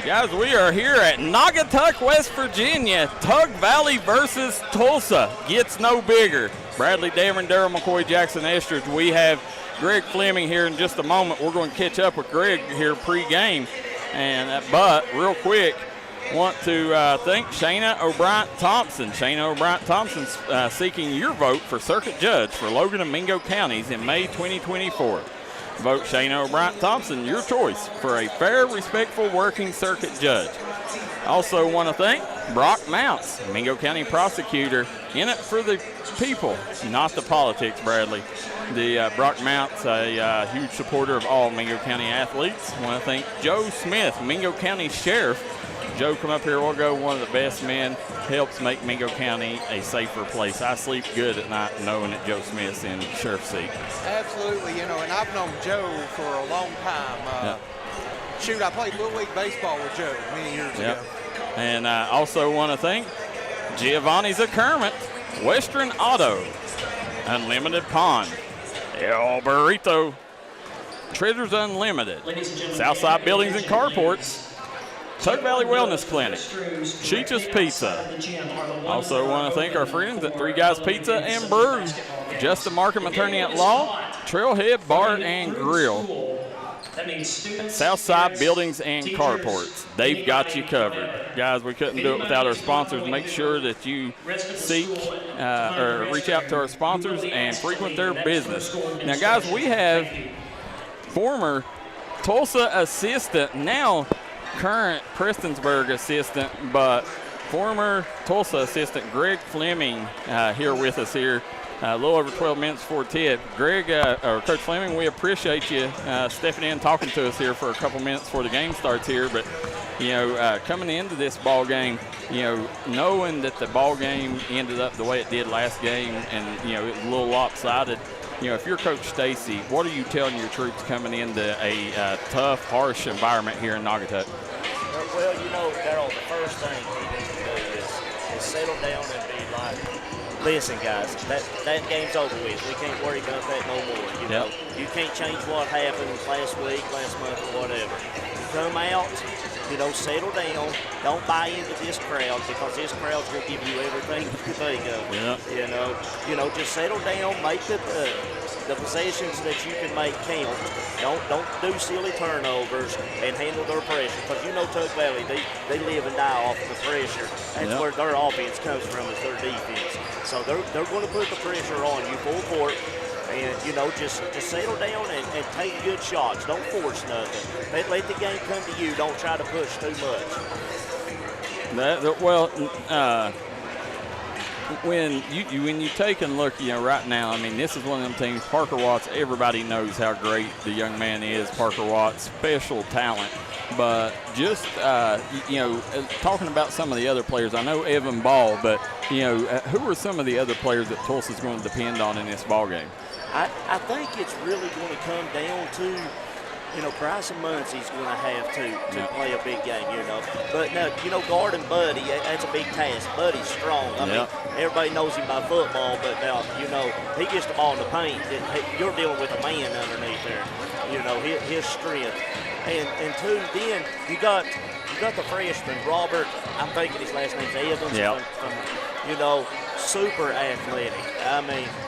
Guys, we are here at Naugatuck, West Virginia. Tug Valley versus Tolsia. Gets no bigger. Bradley, Damron, Darryl, McCoy, Jaxon, Estridge. We have Greg Fleming here in just a moment. We're going to catch up with Greg here pre-game. But real quick, want to thank Shayna O'Brien Thompson. Shayna O'Brien Thompson seeking your vote for circuit judge for Logan and Mingo counties in May 2024. Vote Shayna O'Brien Thompson, your choice for a fair, respectful working circuit judge. Also want to thank Brock Mounts, Mingo County prosecutor, in it for the people, not the politics, Bradley. Brock Mounts, a huge supporter of all Mingo County athletes. Want to thank Joe Smith, Mingo County Sheriff. Joe come up here a while ago, one of the best men, helps make Mingo County a safer place. I sleep good at night knowing that Joe Smith's in the sheriff's seat. Absolutely, and I've known Joe for a long time. Shoot, I played Little League Baseball with Joe many years ago. And I also want to thank Giovanni Zackermont, Western Auto, Unlimited Pond, El Burrito, Treasures Unlimited, Southside Buildings and Carports, Tug Valley Wellness Clinic, Cheech's Pizza. Also want to thank our friends at Three Guys Pizza and Brew, Justin Markham, attorney at law, Trailhead Bar and Grill, Southside Buildings and Carports. They've got you covered. Guys, we couldn't do it without our sponsors. Make sure that you seek or reach out to our sponsors and frequent their business. Now, guys, we have former Tulsa assistant, now current Prestonsburg assistant, but former Tulsa assistant Greg Fleming here with us here. A little over 12 minutes before tip. Greg, or Coach Fleming, we appreciate you stepping in, talking to us here for a couple minutes before the game starts here. But, coming into this ball game, knowing that the ball game ended up the way it did last game and, it was a little lopsided, if you're Coach Stacy, what are you telling your troops coming into a tough, harsh environment here in Naugatuck? Well, Darryl, the first thing he needs to do is settle down and be like, listen, guys, that game's over with. We can't worry about that no more. You can't change what happened last week, last month, or whatever. You come out, settle down. Don't buy into this crowd because this crowd's going to give you everything you think of. Just settle down, make the possessions that you can make count. Don't do silly turnovers and handle their pressure because Tug Valley, they live and die off of the pressure. That's where their offense comes from, is their defense. So they're going to put the pressure on you full court. And, just settle down and take good shots. Don't force nothing. Let the game come to you. Don't try to push too much. When you take a look, right now, this is one of them things. Parker Watts, everybody knows how great the young man is. Parker Watts, special talent. But just, talking about some of the other players, I know Evan Ball, but, who are some of the other players that Tulsa's going to depend on in this ball game? I think it's really going to come down to, Bryson Munsey's going to have to play a big game, But, no, guarding Buddy, that's a big task. Buddy's strong. Everybody knows him by football, but now, he gets the ball in the paint. You're dealing with a man underneath there, his strength. And two, then you got the freshman, Robert, I'm thinking his last name's Evans, from super athletic.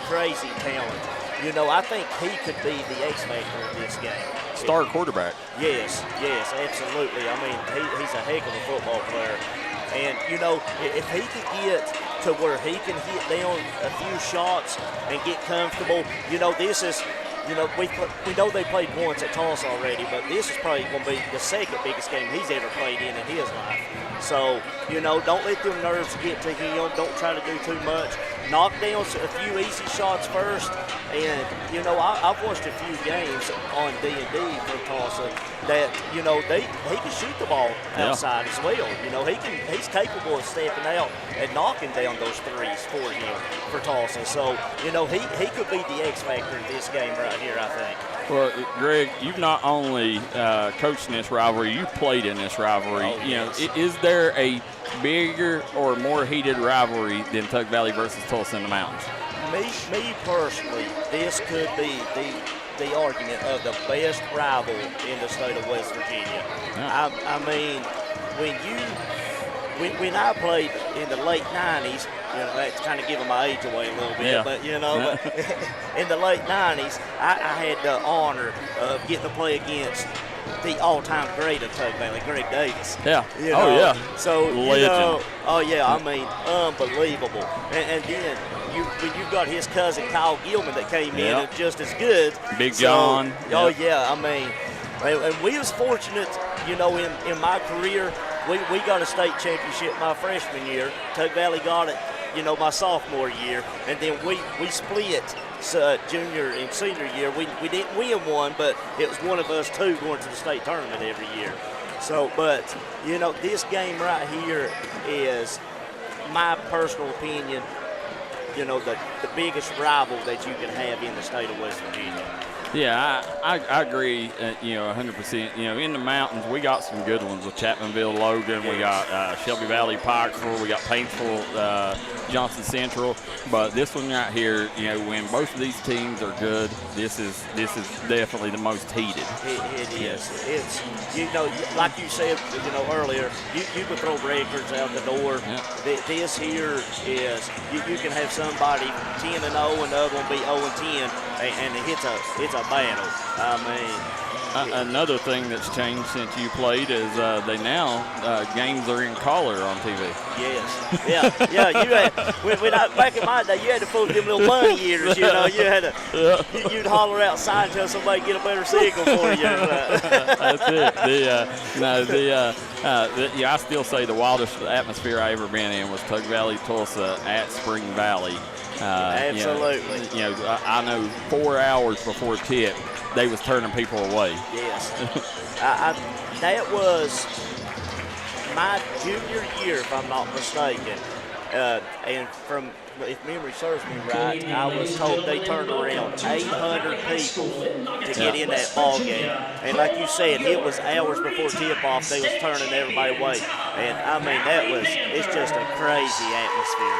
Crazy talent. I think he could be the X factor in this game. Star quarterback. Yes, absolutely. He's a heck of a football player. And, if he could get to where he can hit down a few shots and get comfortable, this is, we know they played once at Tolsia already, but this is probably going to be the second biggest game he's ever played in his life. So, don't let them nerves get to him. Don't try to do too much. Knock down a few easy shots first. And, I've watched a few games on D&D from Tolsia that, he can shoot the ball outside as well. He's capable of stepping out and knocking down those threes for him for Tolsia. So, he could be the X factor in this game right here, I think. Well, Greg, you've not only coached in this rivalry, you played in this rivalry. Oh, yes. Is there a bigger or more heated rivalry than Tug Valley versus Tulsa in the mountains? Me personally, this could be the argument of the best rival in the state of West Virginia. Yeah. I mean, when I played in the late 90s, you know, that's kind of giving my age away a little bit, but, you know, but in the late 90s, I had the honor of getting to play against the all-time great of Tug Valley, Greg Davis. Yeah. You know? Oh, yeah. So, legend. You know, oh, yeah, I mean, unbelievable. And then when you've got his cousin Kyle Gilman that came in and just as good. Big John. Oh, yeah, I mean, and we was fortunate, you know, in my career, we got a state championship my freshman year. Tug Valley got it, you know, my sophomore year. And then we split junior and senior year. We didn't win one, but it was one of us two going to the state tournament every year. So, but, you know, this game right here is, my personal opinion, you know, the biggest rival that you can have in the state of West Virginia. Yeah, I agree, you know, 100%. You know, in the mountains, we got some good ones with Chapmanville, Logan. We got Shelby Valley, Pikesville. We got Paintsville, Johnson Central. But this one right here, you know, when both of these teams are good, this is definitely the most heated. It is. It's, you know, like you said, you know, earlier, you can throw records out the door. Yeah. This here is, you can have somebody 10-0 and the other one be 0-10, and it's a battle. I mean, another thing that's changed since you played is they now games are in color on TV. Yes. Yeah. You had back in my day, you had to pull them little bunny ears. You know, you had to you'd holler outside until somebody get a better signal for you. That's it. I still say the wildest atmosphere I ever been in was Tug Valley, Tolsia at Spring Valley. Absolutely. You know, I know 4 hours before tip, they was turning people away. Yes. That was my junior year, if I'm not mistaken. And from, if memory serves me right, I was told they turned around 800 people to get in that ball game. And like you said, it was hours before tip-off. They was turning everybody away. And, I mean, it's just a crazy atmosphere.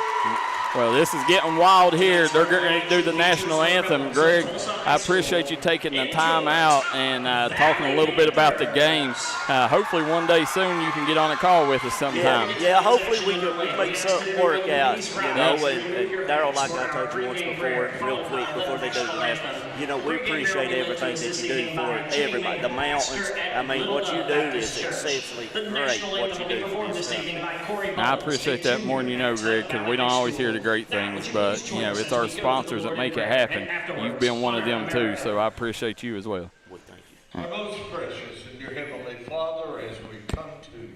Well, this is getting wild here. They're going to do the national anthem. Greg, I appreciate you taking the time out and talking a little bit about the game. Hopefully one day soon you can get on a call with us sometime. Yeah, hopefully we can make something work out. You know, and Darryl, like I told you once before, real quick, before they do the national, you know, we appreciate everything that you do for everybody. The mountains, I mean, what you do is exceptionally great, what you do for this country. I appreciate that more than you know, Greg, because we don't always hear the great things, but, you know, it's our sponsors that make it happen. You've been one of them, too, so I appreciate you as well. Well, thank you. Our most precious and your Heavenly Father, as we come to you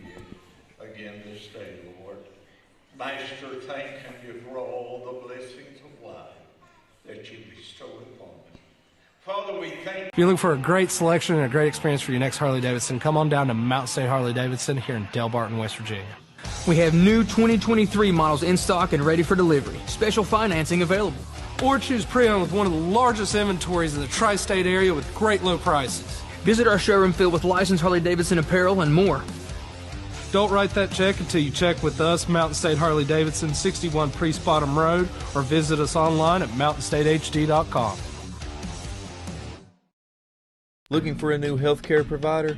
again this day, Lord, Master, thanking you for all the blessings of life that you bestow upon us. Father, we thank you. If you're looking for a great selection and a great experience for your next Harley-Davidson, come on down to Mountain State Harley-Davidson here in Delbarton, West Virginia. We have new 2023 models in stock and ready for delivery. Special financing available. Or choose pre-owned with one of the largest inventories in the tri-state area with great low prices. Visit our showroom filled with licensed Harley-Davidson apparel and more. Don't write that check until you check with us, Mountain State Harley-Davidson, 61 Priest Bottom Road, or visit us online at mountainstatehd.com. Looking for a new healthcare provider?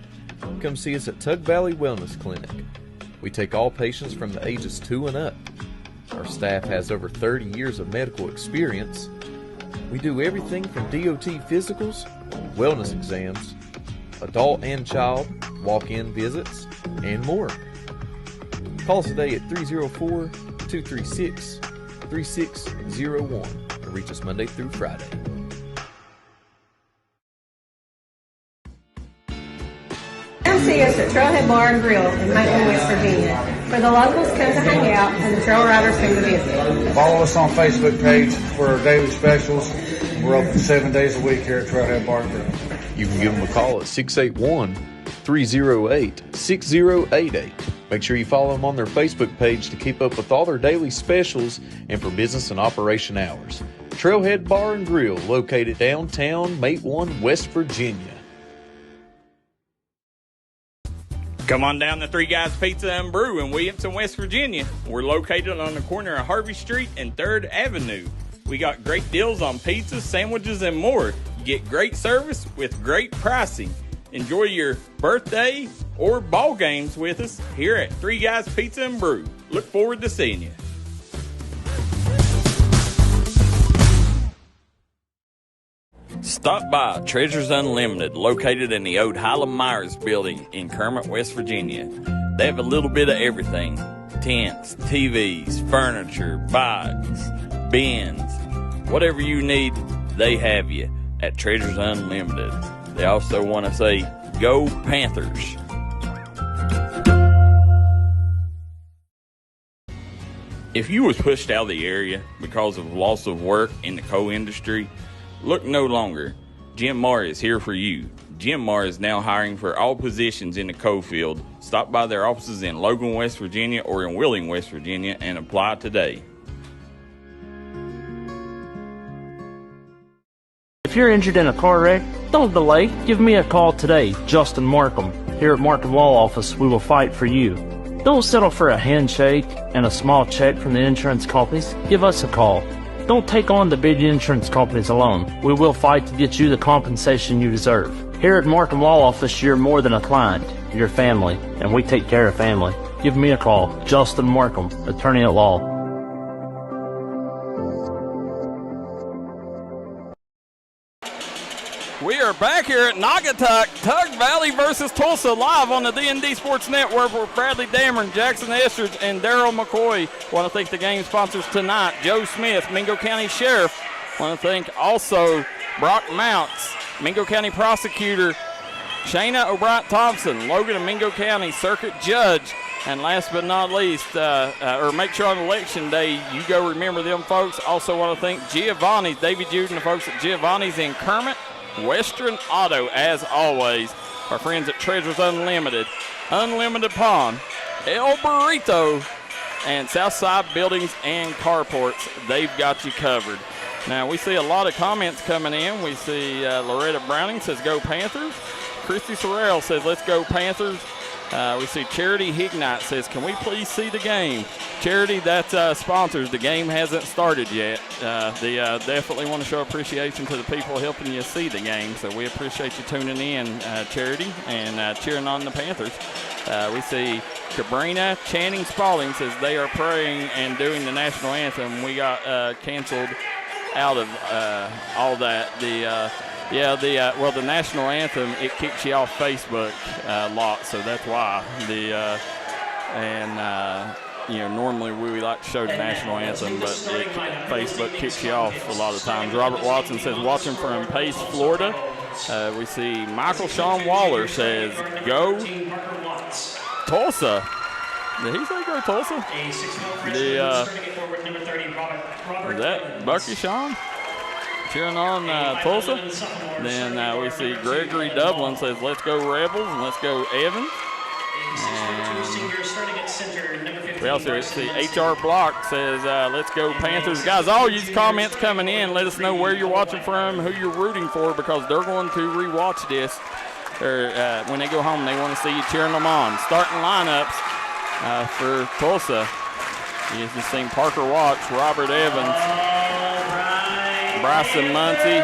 Come see us at Tug Valley Wellness Clinic. We take all patients from the ages 2 and up. Our staff has over 30 years of medical experience. We do everything from DOT physicals, wellness exams, adult and child, walk-in visits, and more. Call us today at 304-236-3601 or reach us Monday through Friday. Come see us at Trailhead Bar and Grill in Macon, West Virginia, where the locals come to hang out and the trail riders come to visit. Follow us on Facebook page for our daily specials. We're open 7 days a week here at Trailhead Bar and Grill. You can give them a call at 681-308-6088. Make sure you follow them on their Facebook page to keep up with all their daily specials and for business and operation hours. Trailhead Bar and Grill, located downtown Matewan, West Virginia. Come on down to Three Guys Pizza and Brew in Williamson, West Virginia. We're located on the corner of Harvey Street and 3rd Avenue. We got great deals on pizzas, sandwiches, and more. You get great service with great pricing. Enjoy your birthday or ball games with us here at Three Guys Pizza and Brew. Look forward to seeing you. Stop by Treasures Unlimited, located in the old Highland Myers building in Kermit, West Virginia. They have a little bit of everything: tents, TVs, furniture, bikes, bins. Whatever you need, they have you at Treasures Unlimited. They also want to say, go Panthers. If you was pushed out of the area because of loss of work in the coal industry, look no longer. Jim Marr is here for you. Jim Marr is now hiring for all positions in the coal field. Stop by their offices in Logan, West Virginia or in Wheeling, West Virginia and apply today. If you're injured in a car wreck, don't delay. Give me a call today, Justin Markham. Here at Markham Law Office, we will fight for you. Don't settle for a handshake and a small check from the insurance companies. Give us a call. Don't take on the big insurance companies alone. We will fight to get you the compensation you deserve. Here at Markham Law Office, you're more than a client. You're family, and we take care of family. Give me a call, Justin Markham, attorney at law. We are back here at Naugatuck, Tug Valley versus Tolsia, live on the D&D Sports Network with Bradley Damron, Jaxon Estridge, and Darryl McCoy. Want to thank the game sponsors tonight, Joe Smith, Mingo County Sheriff. Want to thank also Brock Mounts, Mingo County Prosecutor, Shayna O'Brien Thompson, Logan and Mingo County Circuit Judge, and last but not least, or make sure on election day you go remember them folks. Also want to thank Giovanni, Davy Jude, and the folks at Giovanni's in Kermit. Western Auto, as always, our friends at Treasures Unlimited, Unlimited Pond, El Burrito, and Southside Buildings and Carports. They've got you covered. Now, we see a lot of comments coming in. We see Loretta Browning says, go Panthers. Christy Sorrell says, let's go Panthers. We see Charity Hignite says, can we please see the game? Charity, that's sponsors. The game hasn't started yet. They definitely want to show appreciation to the people helping you see the game. So we appreciate you tuning in, Charity, and cheering on the Panthers. We see Cabrina Channing Spalding says they are praying and doing the national anthem. We got canceled out of all that. The national anthem, it kicks you off Facebook a lot, so that's why. Normally we like to show the national anthem, but Facebook kicks you off a lot of times. Robert Watson says, watching from Pace, Florida. We see Michael Sean Waller says, go Tolsia. Did he say go Tolsia? Is that Bucky Sean? Cheering on Tolsia. Then we see Gregory Dublin says, let's go Rebels, and let's go Evans. And we also see HR Block says, let's go Panthers. Guys, all you comments coming in, let us know where you're watching from, who you're rooting for, because they're going to rewatch this. When they go home, they want to see you cheering them on. Starting lineups for Tolsia. You just seen Parker Watts, Robert Evans, Bryson Muncie,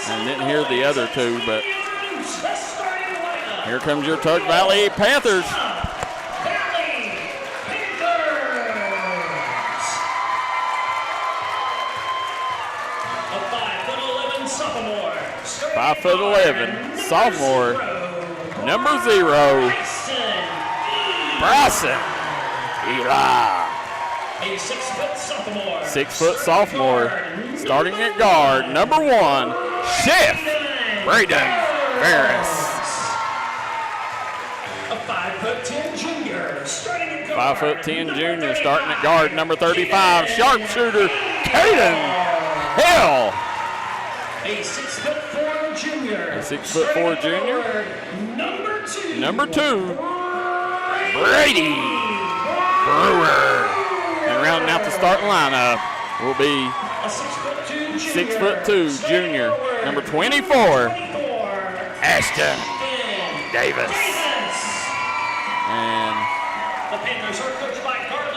and didn't hear the other two, but here comes your Tug Valley Panthers. A 5'11" sophomore. 5'11" sophomore, number 0, Bryson Eli. A 6-foot sophomore. 6-foot sophomore, starting at guard, number 1, Chef Braden Ferris. A 5'10" junior, starting at guard. 5'10" junior, starting at guard, number 35, sharpshooter Caden Hill. A 6'4" junior. A 6'4" junior. Number 2, Brady Brewer. And rounding out the starting lineup will be a 6'2" junior, number 24, Ashton Davis. And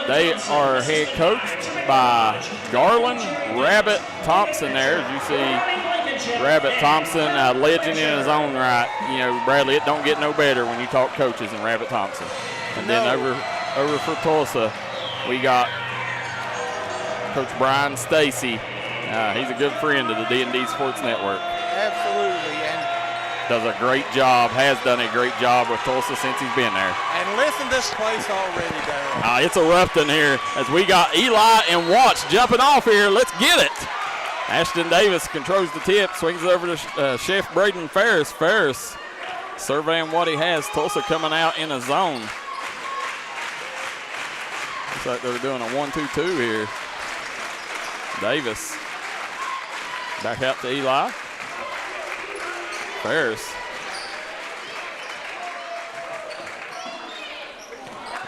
they are head coached by Garland Rabbit Thompson there, as you see Rabbit Thompson, a legend in his own right. You know, Bradley, it don't get no better when you talk coaches than Rabbit Thompson. And then over for Tulsa, we got Coach Brian Stacy. He's a good friend of the D&D Sports Network. Absolutely. And does a great job, has done a great job with Tulsa since he's been there. And listen to this place already, Darryl. It's erupting here as we got Eli and Watts jumping off here. Let's get it. Ashton Davis controls the tip, swings it over to Chef Braden Ferris. Ferris surveying what he has. Tulsa coming out in a zone. Looks like they're doing a 1-2-2 here. Davis back out to Eli. Ferris.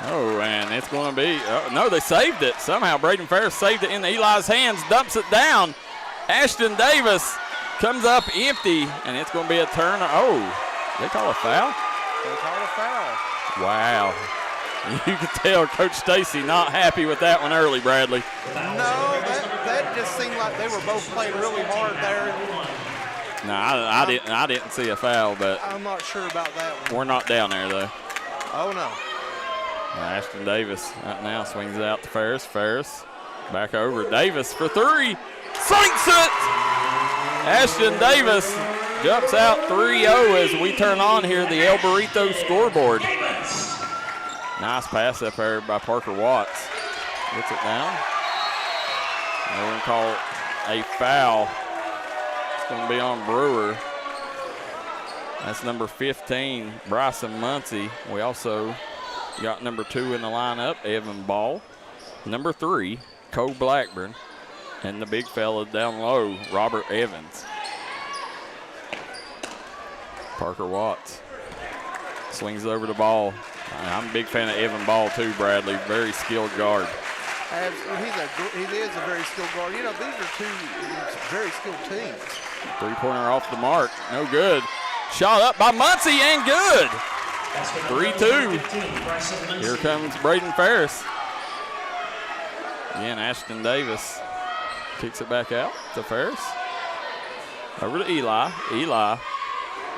Oh, and it's going to be, no, they saved it. Somehow Braden Ferris saved it in Eli's hands, dumps it down. Ashton Davis comes up empty, and it's going to be a turn. Oh, they call a foul? They call a foul. Wow. You could tell Coach Stacy not happy with that one early, Bradley. No, that just seemed like they were both playing really hard there. No, I didn't see a foul, but I'm not sure about that one. We're not down there, though. Oh, no. Ashton Davis right now swings it out to Ferris. Ferris back over. Davis for three. Sinks it! Ashton Davis jumps out 3-0 as we turn on here the El Burrito scoreboard. Nice pass up there by Parker Watts. Gets it down. They're going to call a foul. It's going to be on Brewer. That's number 15, Bryson Muncie. We also got number 2 in the lineup, Evan Ball. Number 3, Cole Blackburn. And the big fella down low, Robert Evans. Parker Watts swings over the ball. I'm a big fan of Evan Ball too, Bradley. Very skilled guard. He is a very skilled guard. You know, these are two very skilled teams. Three-pointer off the mark. No good. Shot up by Muncie and good. 3-2. Here comes Braden Ferris. Again, Ashton Davis kicks it back out to Ferris. Over to Eli. Eli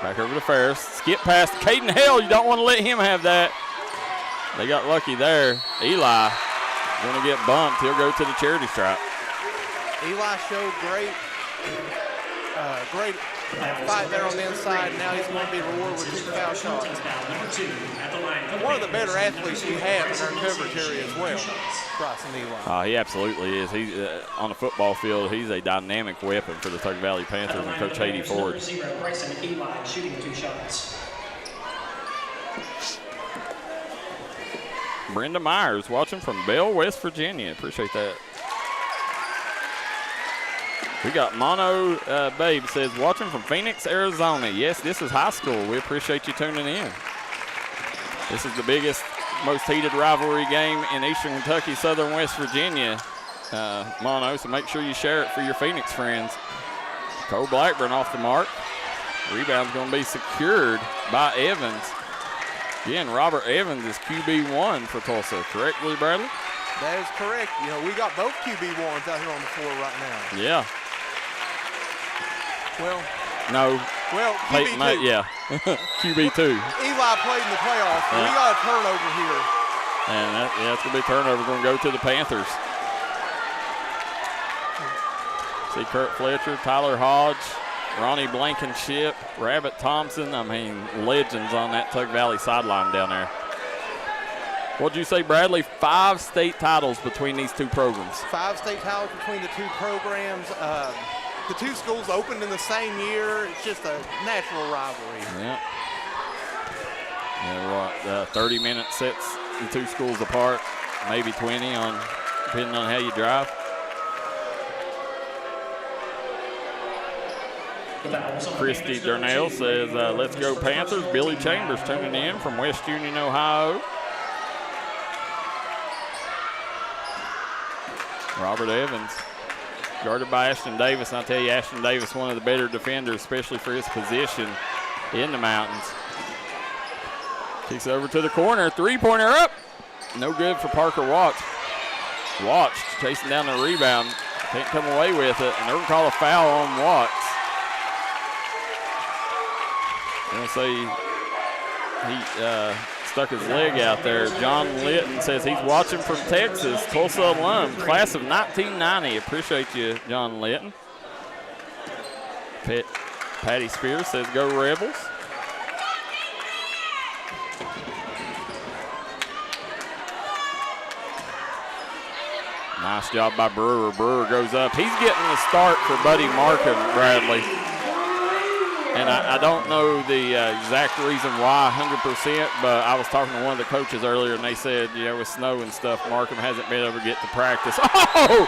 back over to Ferris. Skip past Caden Hale. You don't want to let him have that. They got lucky there. Eli going to get bumped. He'll go to the charity stripe. Eli showed great fight there on the inside. Now he's going to be rewarded with 2 foul shots. One of the better athletes we have in our coverage area as well, Bryson Eli. He absolutely is. He's on the football field. He's a dynamic weapon for the Tug Valley Panthers and Coach Haiti Ford. Bryson Eli shooting 2 shots. Brenda Myers watching from Bell, West Virginia. Appreciate that. We got Mono Babe says, watching from Phoenix, Arizona. Yes, this is high school. We appreciate you tuning in. This is the biggest, most heated rivalry game in Eastern Kentucky, Southern West Virginia, Mono, so make sure you share it for your Phoenix friends. Cole Blackburn off the mark. Rebound's going to be secured by Evans. Again, Robert Evans is QB1 for Tulsa. Correctly, Bradley? That is correct. You know, we got both QB1s out here on the floor right now. Yeah. Well. No. Well, QB2. Yeah. QB2. Eli played in the playoffs. Yeah. We got a turnover here. And it's going to be a turnover. Going to go to the Panthers. See Kurt Fletcher, Tyler Hodge, Ronnie Blankenship, Rabbit Thompson. I mean, legends on that Tug Valley sideline down there. What'd you say, Bradley? 5 state titles between these 2 programs. 5 state titles between the 2 programs. The 2 schools opened in the same year. It's just a natural rivalry. Yeah. Yeah, 30-minute sets the 2 schools apart, maybe 20 depending on how you drive. Christy Darnell says, let's go Panthers. Billy Chambers tuning in from West Union, Ohio. Robert Evans, guarded by Ashton Davis. And I'll tell you, Ashton Davis, one of the better defenders, especially for his position in the mountains. Kicks over to the corner. 3-pointer up. No good for Parker Watts. Watts chasing down the rebound. Can't come away with it. And they're going to call a foul on Watts. going to say he stuck his leg out there. John Litton says he's watching from Texas, Tulsa alum, class of 1990. Appreciate you, John Litton. Patty Spears says go Rebels. Nice job by Brewer. Brewer goes up. He's getting the start for Buddy Markham, Bradley. And I don't know the exact reason why 100%, but I was talking to one of the coaches earlier, and they said, with snow and stuff, Markham hasn't been able to get to practice. Oh!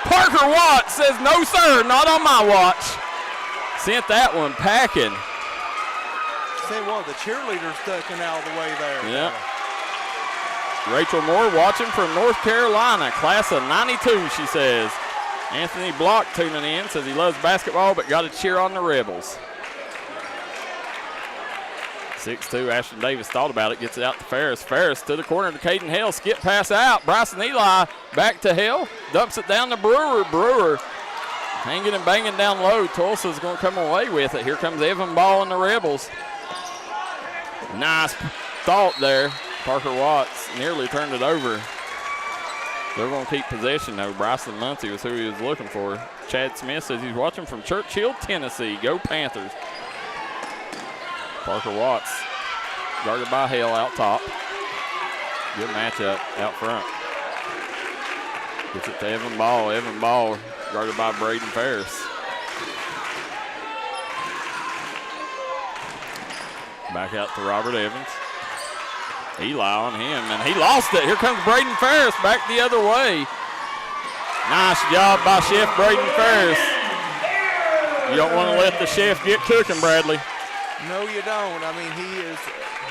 Parker Watts says, no, sir, not on my watch. Sent that one packing. See one of the cheerleaders ducking out of the way there. Yeah. Rachel Moore watching from North Carolina, class of 92, she says. Anthony Block tuning in, says he loves basketball, but got to cheer on the Rebels. 6'2", Ashton Davis thought about it, gets it out to Ferris. Ferris to the corner to Caden Hale, skip pass out. Bryson Eli back to Hale, dumps it down to Brewer. Brewer hanging and banging down low. Tulsa's going to come away with it. Here comes Evan Ball and the Rebels. Nice thought there. Parker Watts nearly turned it over. They're going to keep possession, though. Bryson Muncie was who he was looking for. Chad Smith says he's watching from Churchill, Tennessee. Go Panthers. Parker Watts guarded by Hale out top. Good matchup out front. Gets it to Evan Ball. Evan Ball guarded by Braden Ferris. Back out to Robert Evans. Eli on him, and he lost it. Here comes Braden Ferris back the other way. Nice job by Chef Braden Ferris. You don't want to let the chef get cooking, Bradley. No, you don't. I mean, he is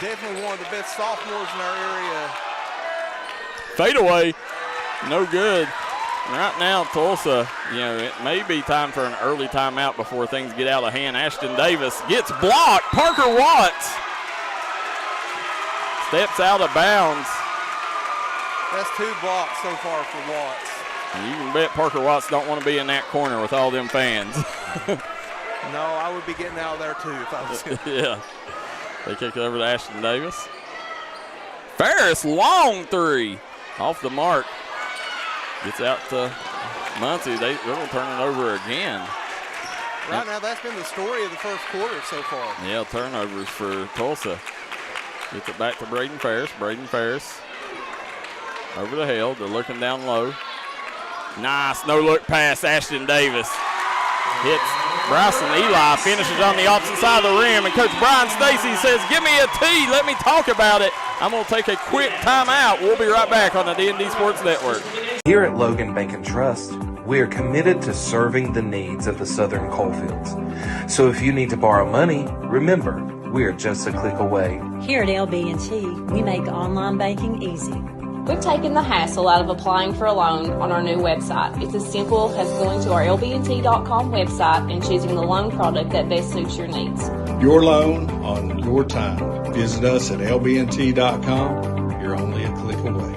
definitely one of the best sophomores in our area. Fadeaway, no good. Right now, Tulsa, it may be time for an early timeout before things get out of hand. Ashton Davis gets blocked. Parker Watts steps out of bounds. That's 2 blocks so far for Watts. And you can bet Parker Watts don't want to be in that corner with all them fans. No, I would be getting out of there too if I was him. Yeah. They kick it over to Ashton Davis. Ferris, long three. Off the mark. Gets out to Muncie. They're going to turn it over again. Right now, that's been the story of the first quarter so far. Yeah, turnovers for Tulsa. Gets it back to Braden Ferris. Braden Ferris over to Hale. They're looking down low. Nice no-look pass, Ashton Davis. Hits Bryson Eli, finishes on the opposite side of the rim, and Coach Brian Stacy says, give me a tee, let me talk about it. I'm going to take a quick timeout. We'll be right back on the D&D Sports Network. Here at Logan Bank and Trust, we are committed to serving the needs of the Southern Coalfields. So if you need to borrow money, remember, we are just a click away. Here at LB&T, we make online banking easy. We've taken the hassle out of applying for a loan on our new website. It's as simple as going to our lbnt.com website and choosing the loan product that best suits your needs. Your loan on your time. Visit us at lbnt.com. You're only a click away.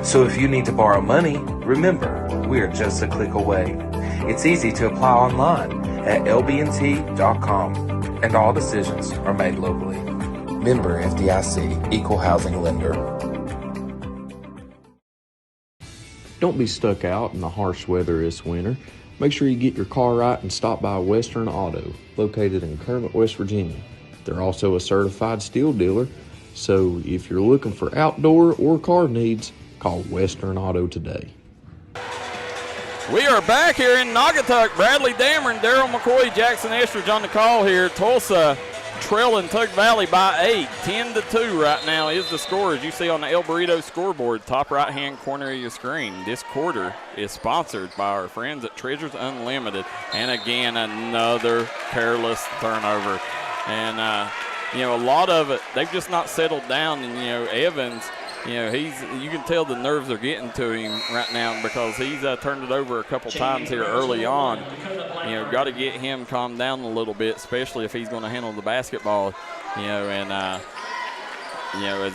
So if you need to borrow money, remember, we are just a click away. It's easy to apply online at lbnt.com, and all decisions are made locally. Member FDIC, Equal Housing Lender. Don't be stuck out in the harsh weather this winter. Make sure you get your car right and stop by Western Auto, located in Kermit, West Virginia. They're also a certified steel dealer, so if you're looking for outdoor or car needs, call Western Auto today. We are back here in Naugatuck. Bradley Damron, Darryl McCoy, Jaxon Estridge on the call here. Tulsa trailing Tug Valley by 8. 10-2 right now is the score, as you see on the El Burrito scoreboard, top right-hand corner of your screen. This quarter is sponsored by our friends at Treasures Unlimited. And again, another careless turnover. And, a lot of it, they've just not settled down. And, Evans, you can tell the nerves are getting to him right now because he's turned it over a couple times here early on. Got to get him calmed down a little bit, especially if he's going to handle the basketball. As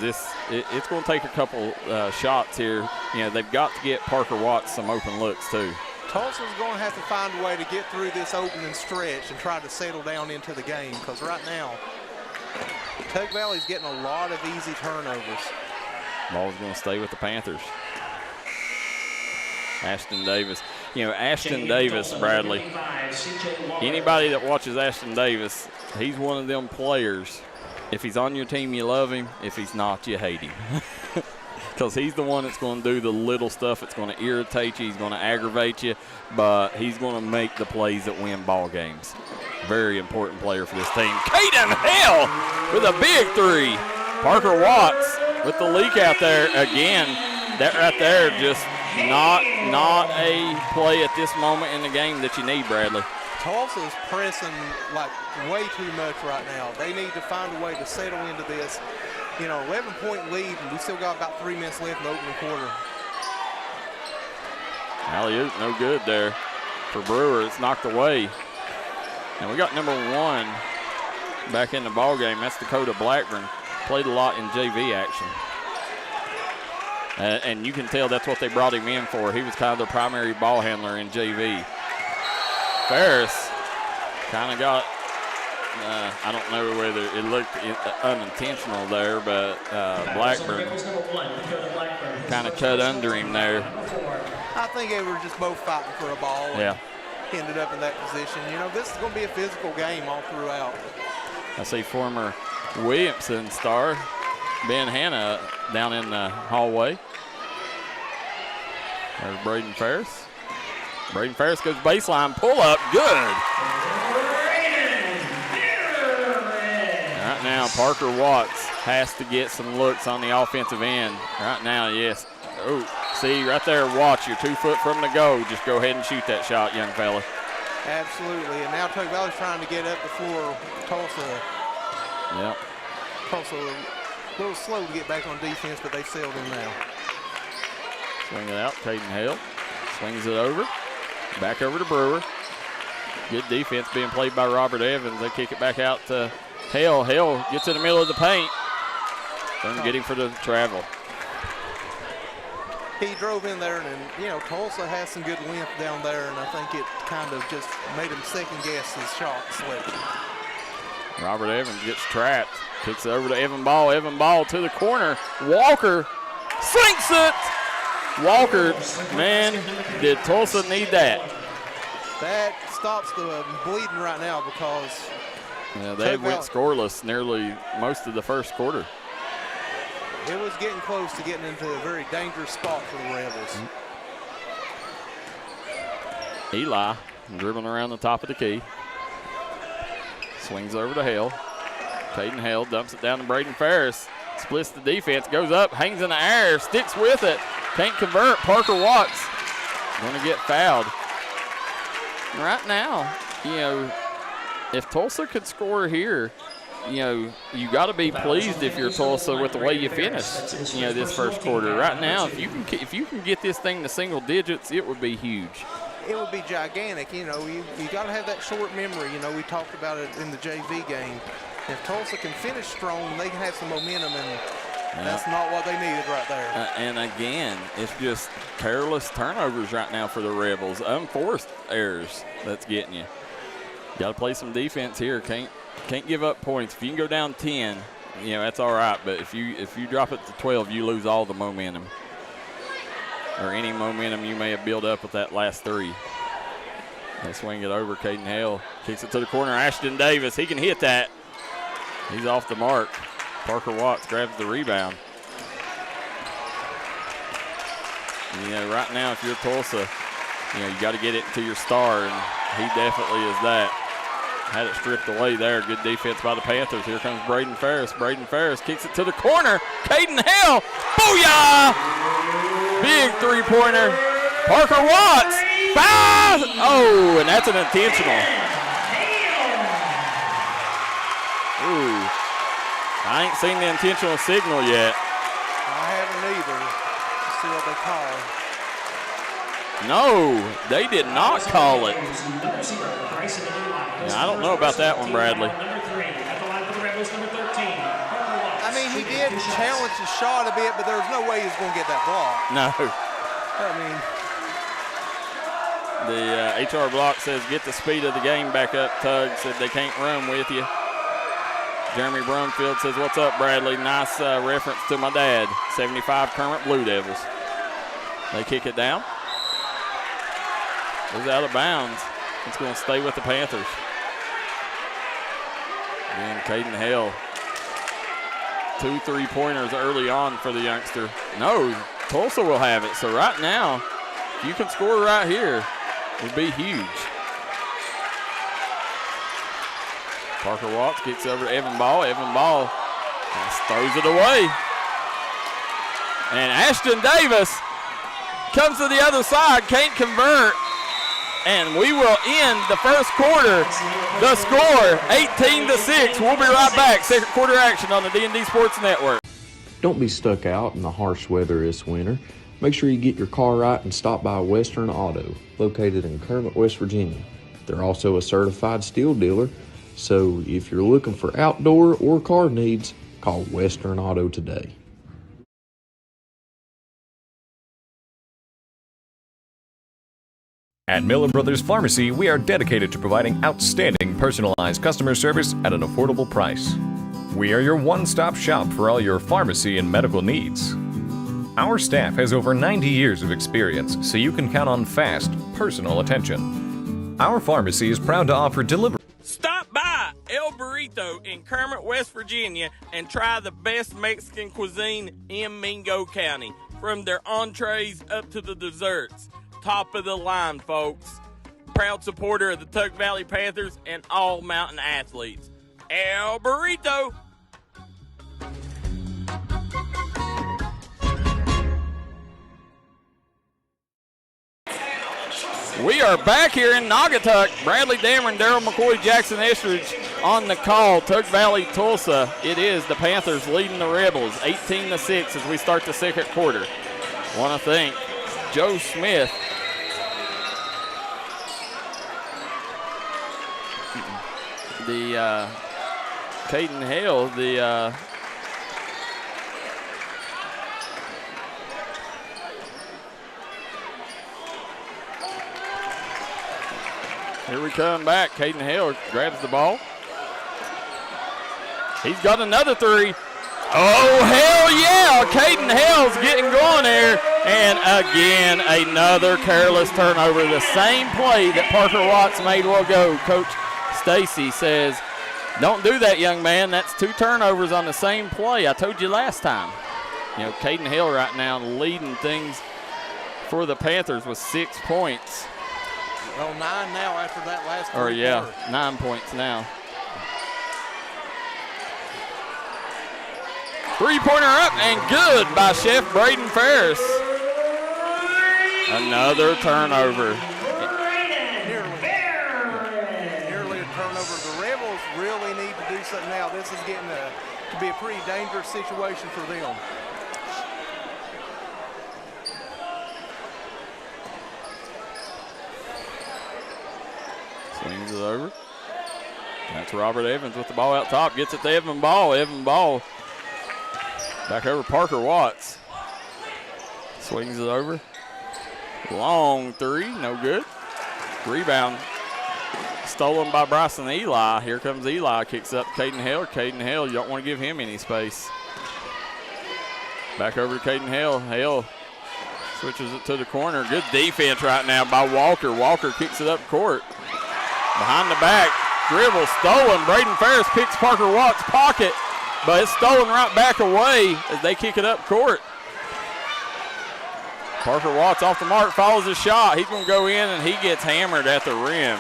it's going to take a couple shots here. They've got to get Parker Watts some open looks too. Tulsa's going to have to find a way to get through this opening stretch and try to settle down into the game because right now Tug Valley's getting a lot of easy turnovers. Ball's going to stay with the Panthers. Ashton Davis. You know, Ashton Davis, Bradley, anybody that watches Ashton Davis, he's one of them players. If he's on your team, you love him. If he's not, you hate him. Because he's the one that's going to do the little stuff that's going to irritate you. He's going to aggravate you, but he's going to make the plays that win ball games. Very important player for this team. Caden Hale with a big three. Parker Watts with the leak out there again. That right there just not a play at this moment in the game that you need, Bradley. Tulsa's pressing like way too much right now. They need to find a way to settle into this. 11-point lead, and we still got about 3 minutes left in the opening quarter. Alley-oop, no good there for Brewer. It's knocked away. And we got number 1 back in the ball game. That's Dakota Blackburn. Played a lot in JV action. And you can tell that's what they brought him in for. He was kind of their primary ball handler in JV. Ferris kind of got, I don't know whether it looked unintentional there, but Blackburn kind of cut under him there. I think they were just both fighting for a ball. Yeah. Ended up in that position. This is going to be a physical game all throughout. I see former Williamson star Ben Hanna down in the hallway. There's Braden Ferris. Braden Ferris goes baseline, pull up, good. Right now, Parker Watts has to get some looks on the offensive end. Right now, yes. Oh, see, right there, Watts, you're 2 foot from the goal. Just go ahead and shoot that shot, young fella. Absolutely, and now Tug Valley's trying to get up the floor. Tulsa. Yep. Tulsa a little slow to get back on defense, but they settled him now. Swing it out, Caden Hale. Swings it over. Back over to Brewer. Good defense being played by Robert Evans. They kick it back out to Hale. Hale gets in the middle of the paint. Doesn't get him for the travel. He drove in there, and Tulsa has some good length down there, and I think it kind of just made him second guess his shot selection. Robert Evans gets trapped. Kicks it over to Evan Ball. Evan Ball to the corner. Walker sinks it. Walker, man, did Tulsa need that? That stops the bleeding right now because they went scoreless nearly most of the first quarter. It was getting close to getting into a very dangerous spot for the Rebels. Eli dribbling around the top of the key. Swings over to Hale. Caden Hale dumps it down to Braden Ferris. Splits the defense, goes up, hangs in the air, sticks with it. Can't convert. Parker Watts going to get fouled. Right now, if Tulsa could score here, you got to be pleased if you're Tulsa with the way you finished, this first quarter. Right now, if you can get this thing to single digits, it would be huge. It would be gigantic. You got to have that short memory. We talked about it in the JV game. If Tulsa can finish strong, they can have some momentum, and that's not what they needed right there. And again, it's just careless turnovers right now for the Rebels. Unforced errors that's getting you. Got to play some defense here. Can't give up points. If you can go down 10, that's all right. But if you drop it to 12, you lose all the momentum, or any momentum you may have built up with that last 3. They swing it over. Caden Hale kicks it to the corner. Ashton Davis, he can hit that. He's off the mark. Parker Watts grabs the rebound. Right now, if you're Tulsa, you got to get it to your star, and he definitely is that. Had it stripped away there. Good defense by the Panthers. Here comes Braden Ferris. Braden Ferris kicks it to the corner. Caden Hale. Booyah! Big three-pointer. Parker Watts. 5. Oh, and that's an intentional. Ooh. I ain't seen the intentional signal yet. I haven't either. Let's see what they call. No, they did not call it. I don't know about that one, Bradley. I mean, he did challenge the shot a bit, but there was no way he was going to get that block. No. I mean, the HR block says get the speed of the game back up. Tug said they can't run with you. Jeremy Brumfield says, "What's up, Bradley?" Nice reference to my dad. 75 Kermit Blue Devils. They kick it down. It's out of bounds. It's going to stay with the Panthers. Again, Caden Hale. 2 3-pointers early on for the youngster. No, Tulsa will have it. So right now, if you can score right here, it would be huge. Parker Watts kicks over to Evan Ball. Evan Ball throws it away. And Ashton Davis comes to the other side, can't convert. And we will end the first quarter. The score, 18-6. We'll be right back. Second quarter action on the D&D Sports Network. Don't be stuck out in the harsh weather this winter. Make sure you get your car right and stop by Western Auto, located in Kermit, West Virginia. They're also a certified steel dealer, so if you're looking for outdoor or car needs, call Western Auto today. At Miller Brothers Pharmacy, we are dedicated to providing outstanding personalized customer service at an affordable price. We are your one-stop shop for all your pharmacy and medical needs. Our staff has over 90 years of experience, so you can count on fast, personal attention. Our pharmacy is proud to offer delivery. Stop by El Burrito in Kermit, West Virginia, and try the best Mexican cuisine in Mingo County. From their entrees up to the desserts. Top of the line, folks. Proud supporter of the Tug Valley Panthers and all mountain athletes. El Burrito. We are back here in Naugatuck. Bradley, Damron, Darryl, McCoy, Jaxon, Estridge on the call. Tug Valley, Tulsa. It is the Panthers leading the Rebels 18-6 as we start the second quarter. Want to thank Joe Smith. The Caden Hale, here we come back. Caden Hale grabs the ball. He's got another three. Oh, hell yeah! Caden Hale's getting going there. And again, another careless turnover. The same play that Parker Watts made will go. Coach Stacy says, don't do that, young man. That's 2 turnovers on the same play. I told you last time. You know, Caden Hale right now leading things for the Panthers with 6 points. Well, 9 now after that last Or, yeah, 9 points now. 3-pointer up and good by Chef Braden Ferris. Another turnover. Nearly a turnover. The Rebels really need to do something now. This is getting to be a pretty dangerous situation for them. Swings it over. That's Robert Evans with the ball out top. Gets it to Evan Ball. Evan Ball back over Parker Watts. Swings it over. Long three, no good. Rebound stolen by Bryson Eli. Here comes Eli, kicks up Caden Hale. Caden Hale, you don't want to give him any space. Back over to Caden Hale. Hale switches it to the corner. Good defense right now by Walker. Walker kicks it up court. Behind the back, dribble stolen. Braden Ferris picks Parker Watts' pocket, but it's stolen right back away as they kick it up court. Parker Watts off the mark, follows his shot. He's going to go in, and he gets hammered at the rim.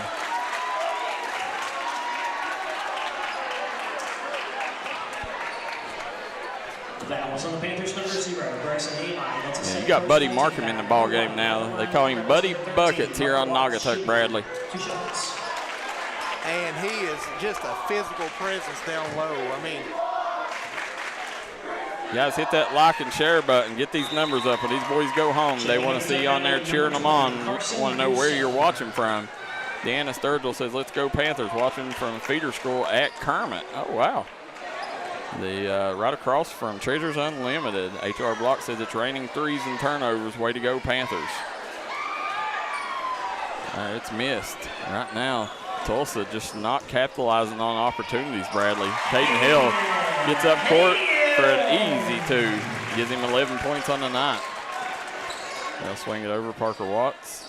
Fouls on the Panthers, number 0, Bryson Eli. Yeah, you got Buddy Markham in the ball game now. They call him Buddy Buckets here on Naugatuck, Bradley. 2 shots. And he is just a physical presence down low. I mean, you guys hit that like and share button. Get these numbers up. When these boys go home, they want to see you on there cheering them on. Want to know where you're watching from. Deanna Sturgill says, let's go Panthers. Watching from feeder school at Kermit. Oh, wow. The right across from Treasures Unlimited. HR Block says it's raining threes and turnovers. Way to go, Panthers. It's missed right now. Tulsa just not capitalizing on opportunities, Bradley. Caden Hill gets up court for an easy 2. Gives him 11 points on the night. They'll swing it over Parker Watts.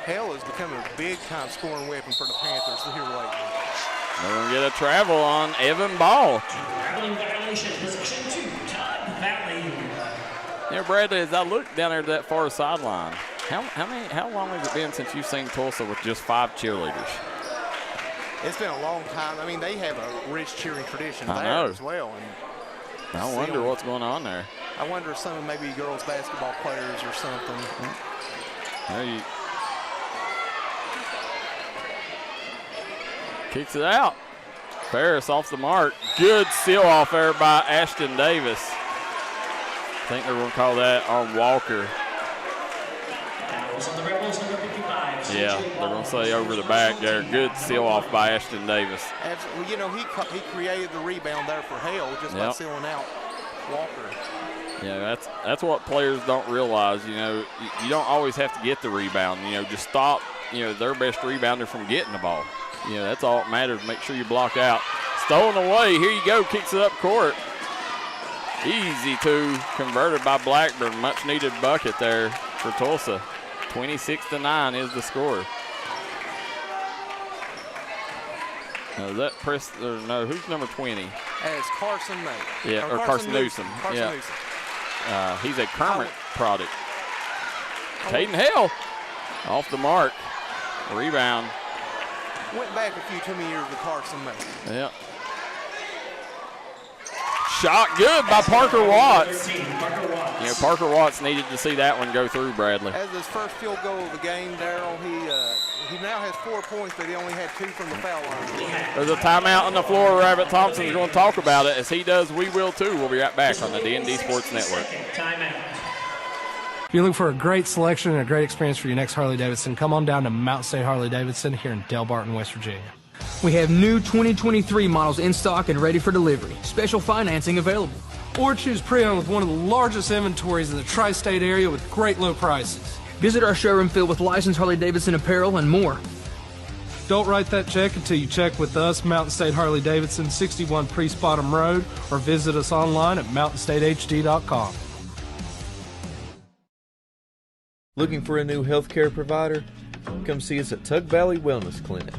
Hale has become a big-time scoring weapon for the Panthers here lately. They're going to get a travel on Evan Ball. Traveling violation, possession 2, Tug Valley. Yeah, Bradley, as I look down there to that far sideline, how long has it been since you've seen Tulsa with just 5 cheerleaders? It's been a long time. I mean, they have a rich cheering tradition there as well. And I wonder what's going on there. I wonder if some maybe girls basketball players or something. There you kicks it out. Ferris off the mark. Good seal off there by Ashton Davis. I think they're going to call that on Walker. Yeah, they're going to say over the back there. Good seal off by Ashton Davis. Absolutely. You know, he created the rebound there for Hale just by sealing out Walker. Yeah, that's what players don't realize. You know, you don't always have to get the rebound. You know, just stop, their best rebounder from getting the ball. That's all that matters. Make sure you block out. Stolen away. Here you go. Kicks it up court. Easy 2 converted by Blackburn. Much needed bucket there for Tulsa. 26-9 is the score. Now, is that no, who's number 20? As Carson May. Yeah, or Carson Newsom. Newsom. He's a Kermit product. Caden Hale off the mark. Rebound. Went back a few too many years with Carson May. Yeah. Shot good by Parker Watts. Parker Watts needed to see that one go through, Bradley. As his first field goal of the game, Darryl, he now has 4 points, but he only had 2 from the foul line. There's a timeout on the floor. Rabbit Thompson's going to talk about it. As he does, we will too. We'll be right back on the D&D Sports Network. If you're looking for a great selection and a great experience for your next Harley-Davidson, come on down to Mountain State Harley-Davidson here in Del Barton, West Virginia. We have new 2023 models in stock and ready for delivery. Special financing available. Or choose pre-owned with one of the largest inventories in the tri-state area with great low prices. Visit our showroom filled with licensed Harley-Davidson apparel and more. Don't write that check until you check with us, Mountain State Harley-Davidson, 61 Priest Bottom Road, or visit us online at mountainstatehd.com. Looking for a new healthcare provider? Come see us at Tug Valley Wellness Clinic.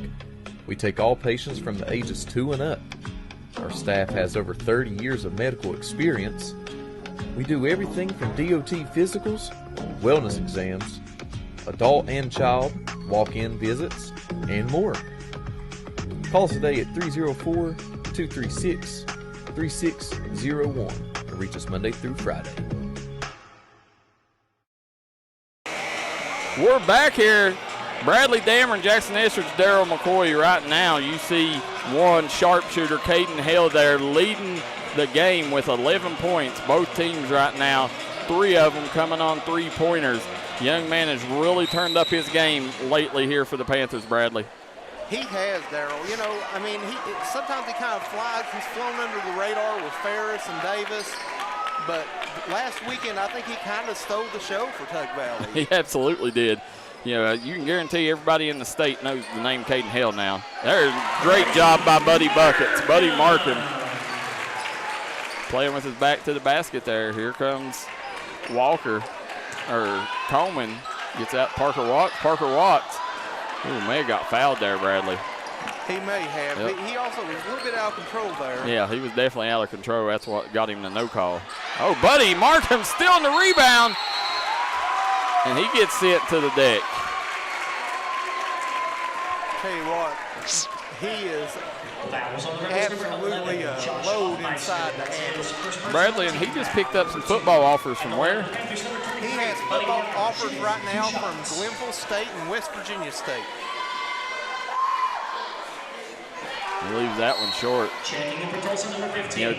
We take all patients from the ages 2 and up. Our staff has over 30 years of medical experience. We do everything from DOT physicals, wellness exams, adult and child, walk-in visits, and more. Call us today at 304-236-3601 or reach us Monday through Friday. We're back here. Bradley, Damron, Jaxon, Estridge, Darryl, McCoy. Right now, you see one sharpshooter, Caden Hale, there leading the game with 11 points. Both teams right now, 3 of them coming on 3-pointers. Young man has really turned up his game lately here for the Panthers, Bradley. He has, Darryl. Sometimes he kind of flies. He's flown under the radar with Ferris and Davis. But last weekend, I think he kind of stole the show for Tug Valley. He absolutely did. You can guarantee everybody in the state knows the name Caden Hale now. There's a great job by Buddy Buckets. Buddy Markham playing with his back to the basket there. Here comes Coleman gets out Parker Watts. Parker Watts, may have got fouled there, Bradley. He may have. Yep. He also was a little bit out of control there. Yeah, he was definitely out of control. That's what got him the no call. Oh, Buddy Markham still in the rebound. And he gets sent to the deck. Tell you what, he is absolutely a load inside the hands. Bradley, and he just picked up some football offers from where? He has football offers right now from Glenville State and West Virginia State. He leaves that one short.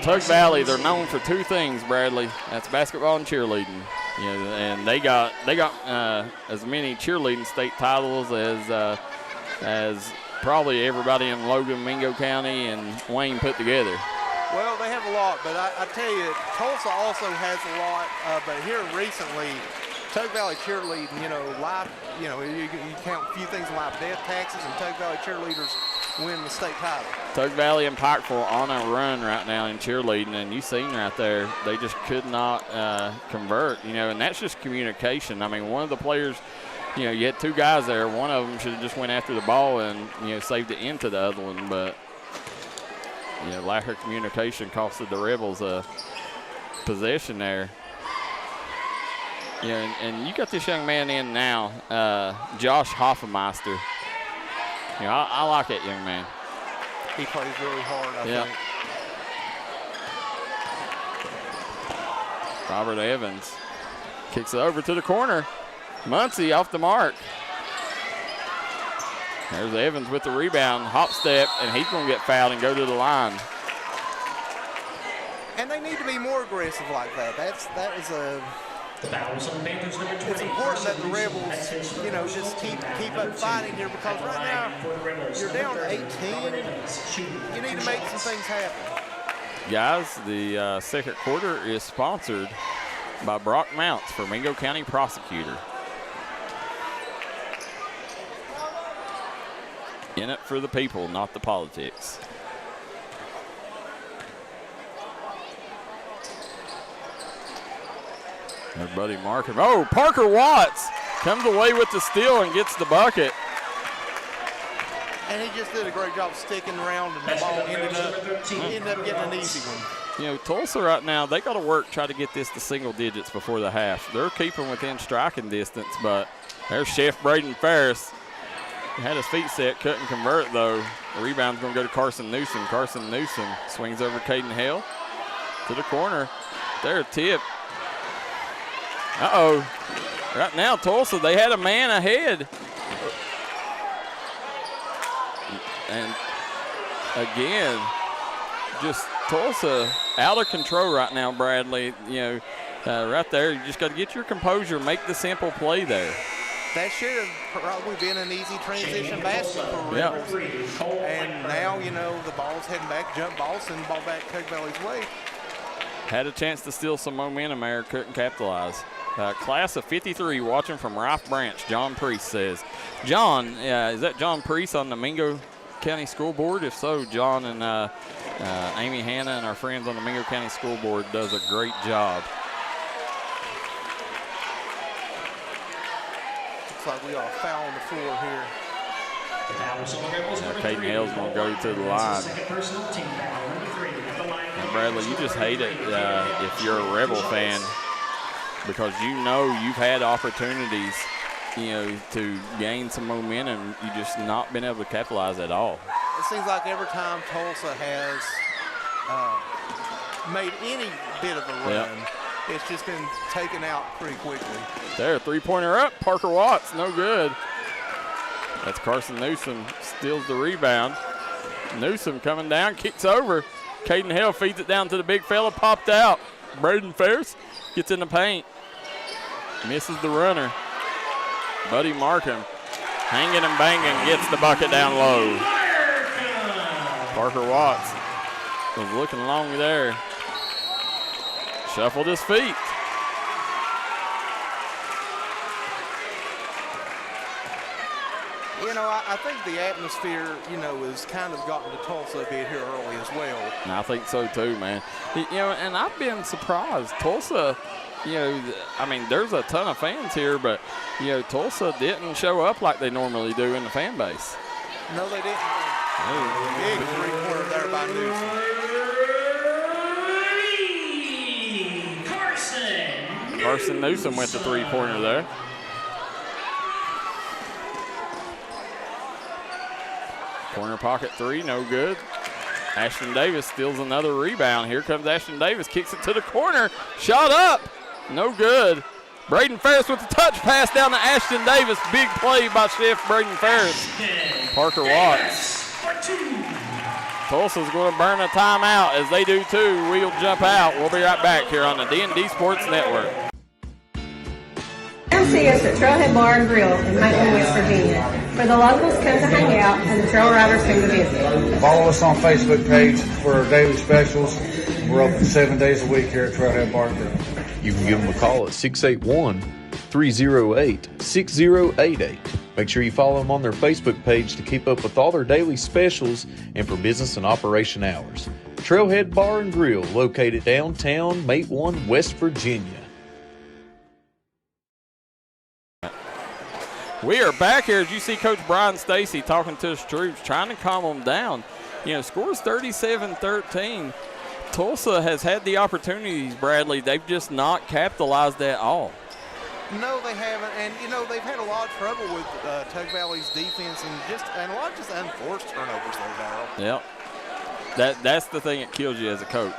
Tug Valley, they're known for 2 things, Bradley. That's basketball and cheerleading. And they got as many cheerleading state titles as probably everybody in Logan, Mingo County, and Wayne put together. Well, they have a lot, but I tell you, Tulsa also has a lot. But here recently, Tug Valley cheerleading, life, you count a few things in life, death, taxes, and Tug Valley cheerleaders win the state title. Tug Valley and Pikeville on a run right now in cheerleading, and you seen right there, they just could not convert, and that's just communication. I mean, one of the players, you had two guys there. One of them should have just went after the ball and, saved it into the other one, but, lack of communication costed the Rebels a possession there. And you got this young man in now, Josh Hoffmeister. I like that young man. He plays really hard, I think. Robert Evans kicks it over to the corner. Muncie off the mark. There's Evans with the rebound, hop step, and he's going to get fouled and go to the line. And they need to be more aggressive like that. That is a. It's important that the Rebels, just keep up fighting here, because right now you're down to 18. You need to make some things happen. Guys, the second quarter is sponsored by Brock Mounts for Mingo County Prosecutor. In it for the people, not the politics. There's Buddy Markham. Oh, Parker Watts comes away with the steal and gets the bucket. And he just did a great job sticking around, and the ball ended up getting an easy one. Tulsa right now, they got to work, try to get this to single digits before the half. They're keeping within striking distance, but there's Chef Braden Ferris. He had his feet set, couldn't convert though. The rebound's going to go to Carson Newsom. Carson Newsom swings over Caden Hale to the corner. There, tip. Uh-oh. Right now, Tulsa, they had a man ahead. And again, just Tulsa out of control right now, Bradley. Right there, you just got to get your composure, make the simple play there. That should have probably been an easy transition basket for Rebels. And now, the ball's heading back, jump ball, send the ball back Tug Valley's way. Had a chance to steal some momentum there, couldn't capitalize. Class of 53, watching from Rife Branch, John Priest says. John, is that John Priest on the Mingo County School Board? If so, John and Amy Hanna and our friends on the Mingo County School Board does a great job. Looks like we got a foul on the floor here. Caden Hale's going to go to the line. And Bradley, you just hate it if you're a Rebel fan, because you've had opportunities, to gain some momentum. You just not been able to capitalize at all. It seems like every time Tulsa has made any bit of a run, it's just been taken out pretty quickly. There, three-pointer up. Parker Watts, no good. That's Carson Newsom, steals the rebound. Newsom coming down, kicks over. Caden Hale feeds it down to the big fella, popped out. Braden Ferris gets in the paint. Misses the runner. Buddy Markham hanging and banging, gets the bucket down low. Parker Watts was looking long there. Shuffled his feet. I think the atmosphere, has kind of gotten to Tulsa a bit here early as well. And I think so too, man. And I've been surprised. Tulsa, there's a ton of fans here, but, Tulsa didn't show up like they normally do in the fan base. No, they didn't. Big three-pointer there by Newsom. Carson Newsom with the three-pointer there. Corner pocket three, no good. Ashton Davis steals another rebound. Here comes Ashton Davis, kicks it to the corner. Shot up, no good. Braden Ferris with the touch pass down to Ashton Davis. Big play by Chef Braden Ferris. Parker Watts. Tulsa's going to burn a timeout, as they do too. We'll jump out. We'll be right back here on the D&D Sports Network. Come see us at Trailhead Bar and Grill in Macon, West Virginia, where the locals come to hang out and the trail riders come to visit. Follow us on Facebook page for our daily specials. We're open 7 days a week here at Trailhead Bar and Grill. You can give them a call at 681-3 308-6088. Make sure you follow them on their Facebook page to keep up with all their daily specials and for business and operation hours. Trailhead Bar and Grill, located downtown Matewan, West Virginia. We are back here as you see Coach Brian Stacy talking to his troops, trying to calm them down. You know, scores 37-13. Tulsa has had the opportunities, Bradley. They've just not capitalized at all. No, they haven't. And, you know, they've had a lot of trouble with Tug Valley's defense and a lot of just unforced turnovers there, Darryl. Yep. That's the thing that kills you as a coach.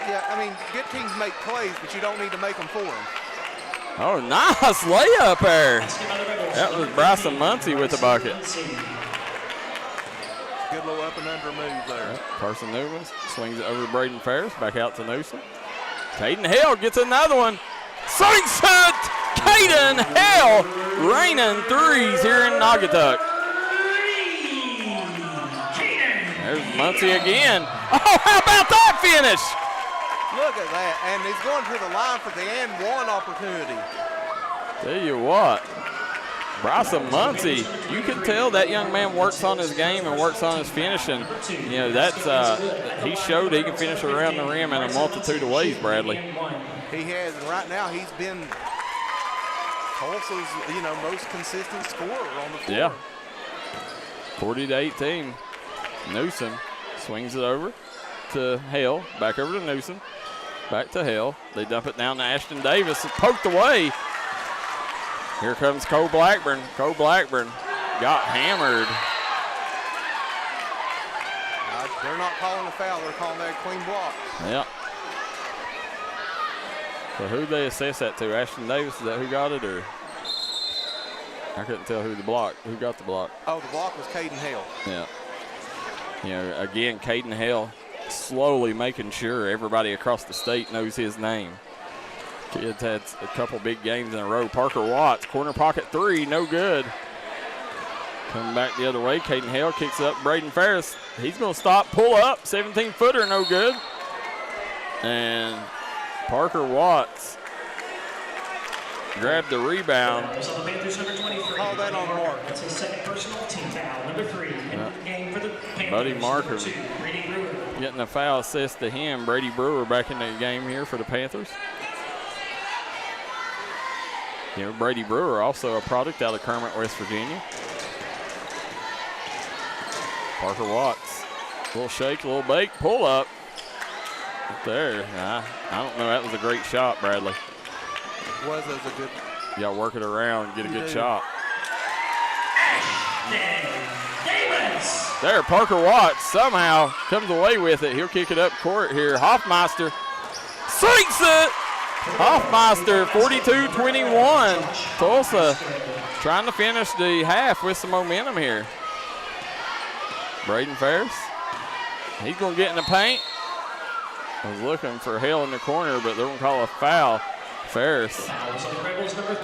Yeah, I mean, good teams make plays, but you don't need to make them for them. Oh, nice layup there. That was Bryson Muncie with the bucket. Good little up and under move there. Yep. Carson Newman swings it over to Braden Ferris, back out to Newsom. Caden Hale gets another one. Sinks it! Caden Hale raining threes here in Naugatuck. There's Muncie again. Oh, how about that finish? Look at that, and he's going to the line for the and one opportunity. Tell you what, Bryson Muncie, you can tell that young man works on his game and works on his finishing. You know, that's he showed he can finish around the rim in a multitude of ways, Bradley. He has, and right now he's been Tulsa's, you know, most consistent scorer on the floor. Yeah. 40-18. Newsom swings it over to Hale, back over to Newsom. Back to Hale. They dump it down to Ashton Davis. It's poked away. Here comes Cole Blackburn. Cole Blackburn got hammered. They're not calling a foul. They're calling that a clean block. Yep. So who'd they assess that to? Ashton Davis, is that who got it, or? I couldn't tell who got the block. Oh, the block was Caden Hale. Yeah. You know, again, Caden Hale slowly making sure everybody across the state knows his name. Kid's had a couple big games in a row. Parker Watts, corner pocket three, no good. Coming back the other way, Caden Hale kicks up Braden Ferris. He's going to stop, pull up, 17-footer, no good. And Parker Watts grabbed the rebound. Call that on Mark. That's his second personal, team foul, number 3. Game for the Panthers. Buddy Marker getting a foul assist to him. Brady Brewer back in the game here for the Panthers. You know, Brady Brewer also a product out of Kermit, West Virginia. Parker Watts, a little shake, a little bake, pull up. Right there, I don't know, that was a great shot, Bradley. It was a good. You got to work it around, get a good shot. There, Parker Watts somehow comes away with it. He'll kick it up court here. Hoffmeister sinks it. Hoffmeister, 42-21. Tulsa trying to finish the half with some momentum here. Braden Ferris, he's going to get in the paint. I was looking for Hale in the corner, but they're going to call a foul. Ferris,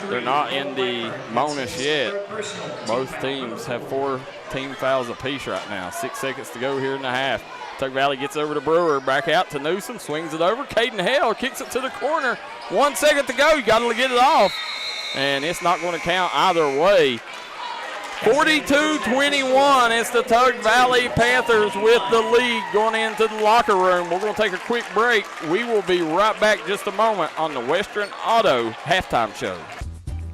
they're not in the bonus yet. Both teams have 4 team fouls apiece right now. 6 seconds to go here in the half. Tug Valley gets over to Brewer, back out to Newsom, swings it over. Caden Hale kicks it to the corner. 1 second to go, you got to get it off. And it's not going to count either way. 42-21, it's the Tug Valley Panthers with the lead going into the locker room. We're going to take a quick break. We will be right back just a moment on the Western Auto Halftime Show.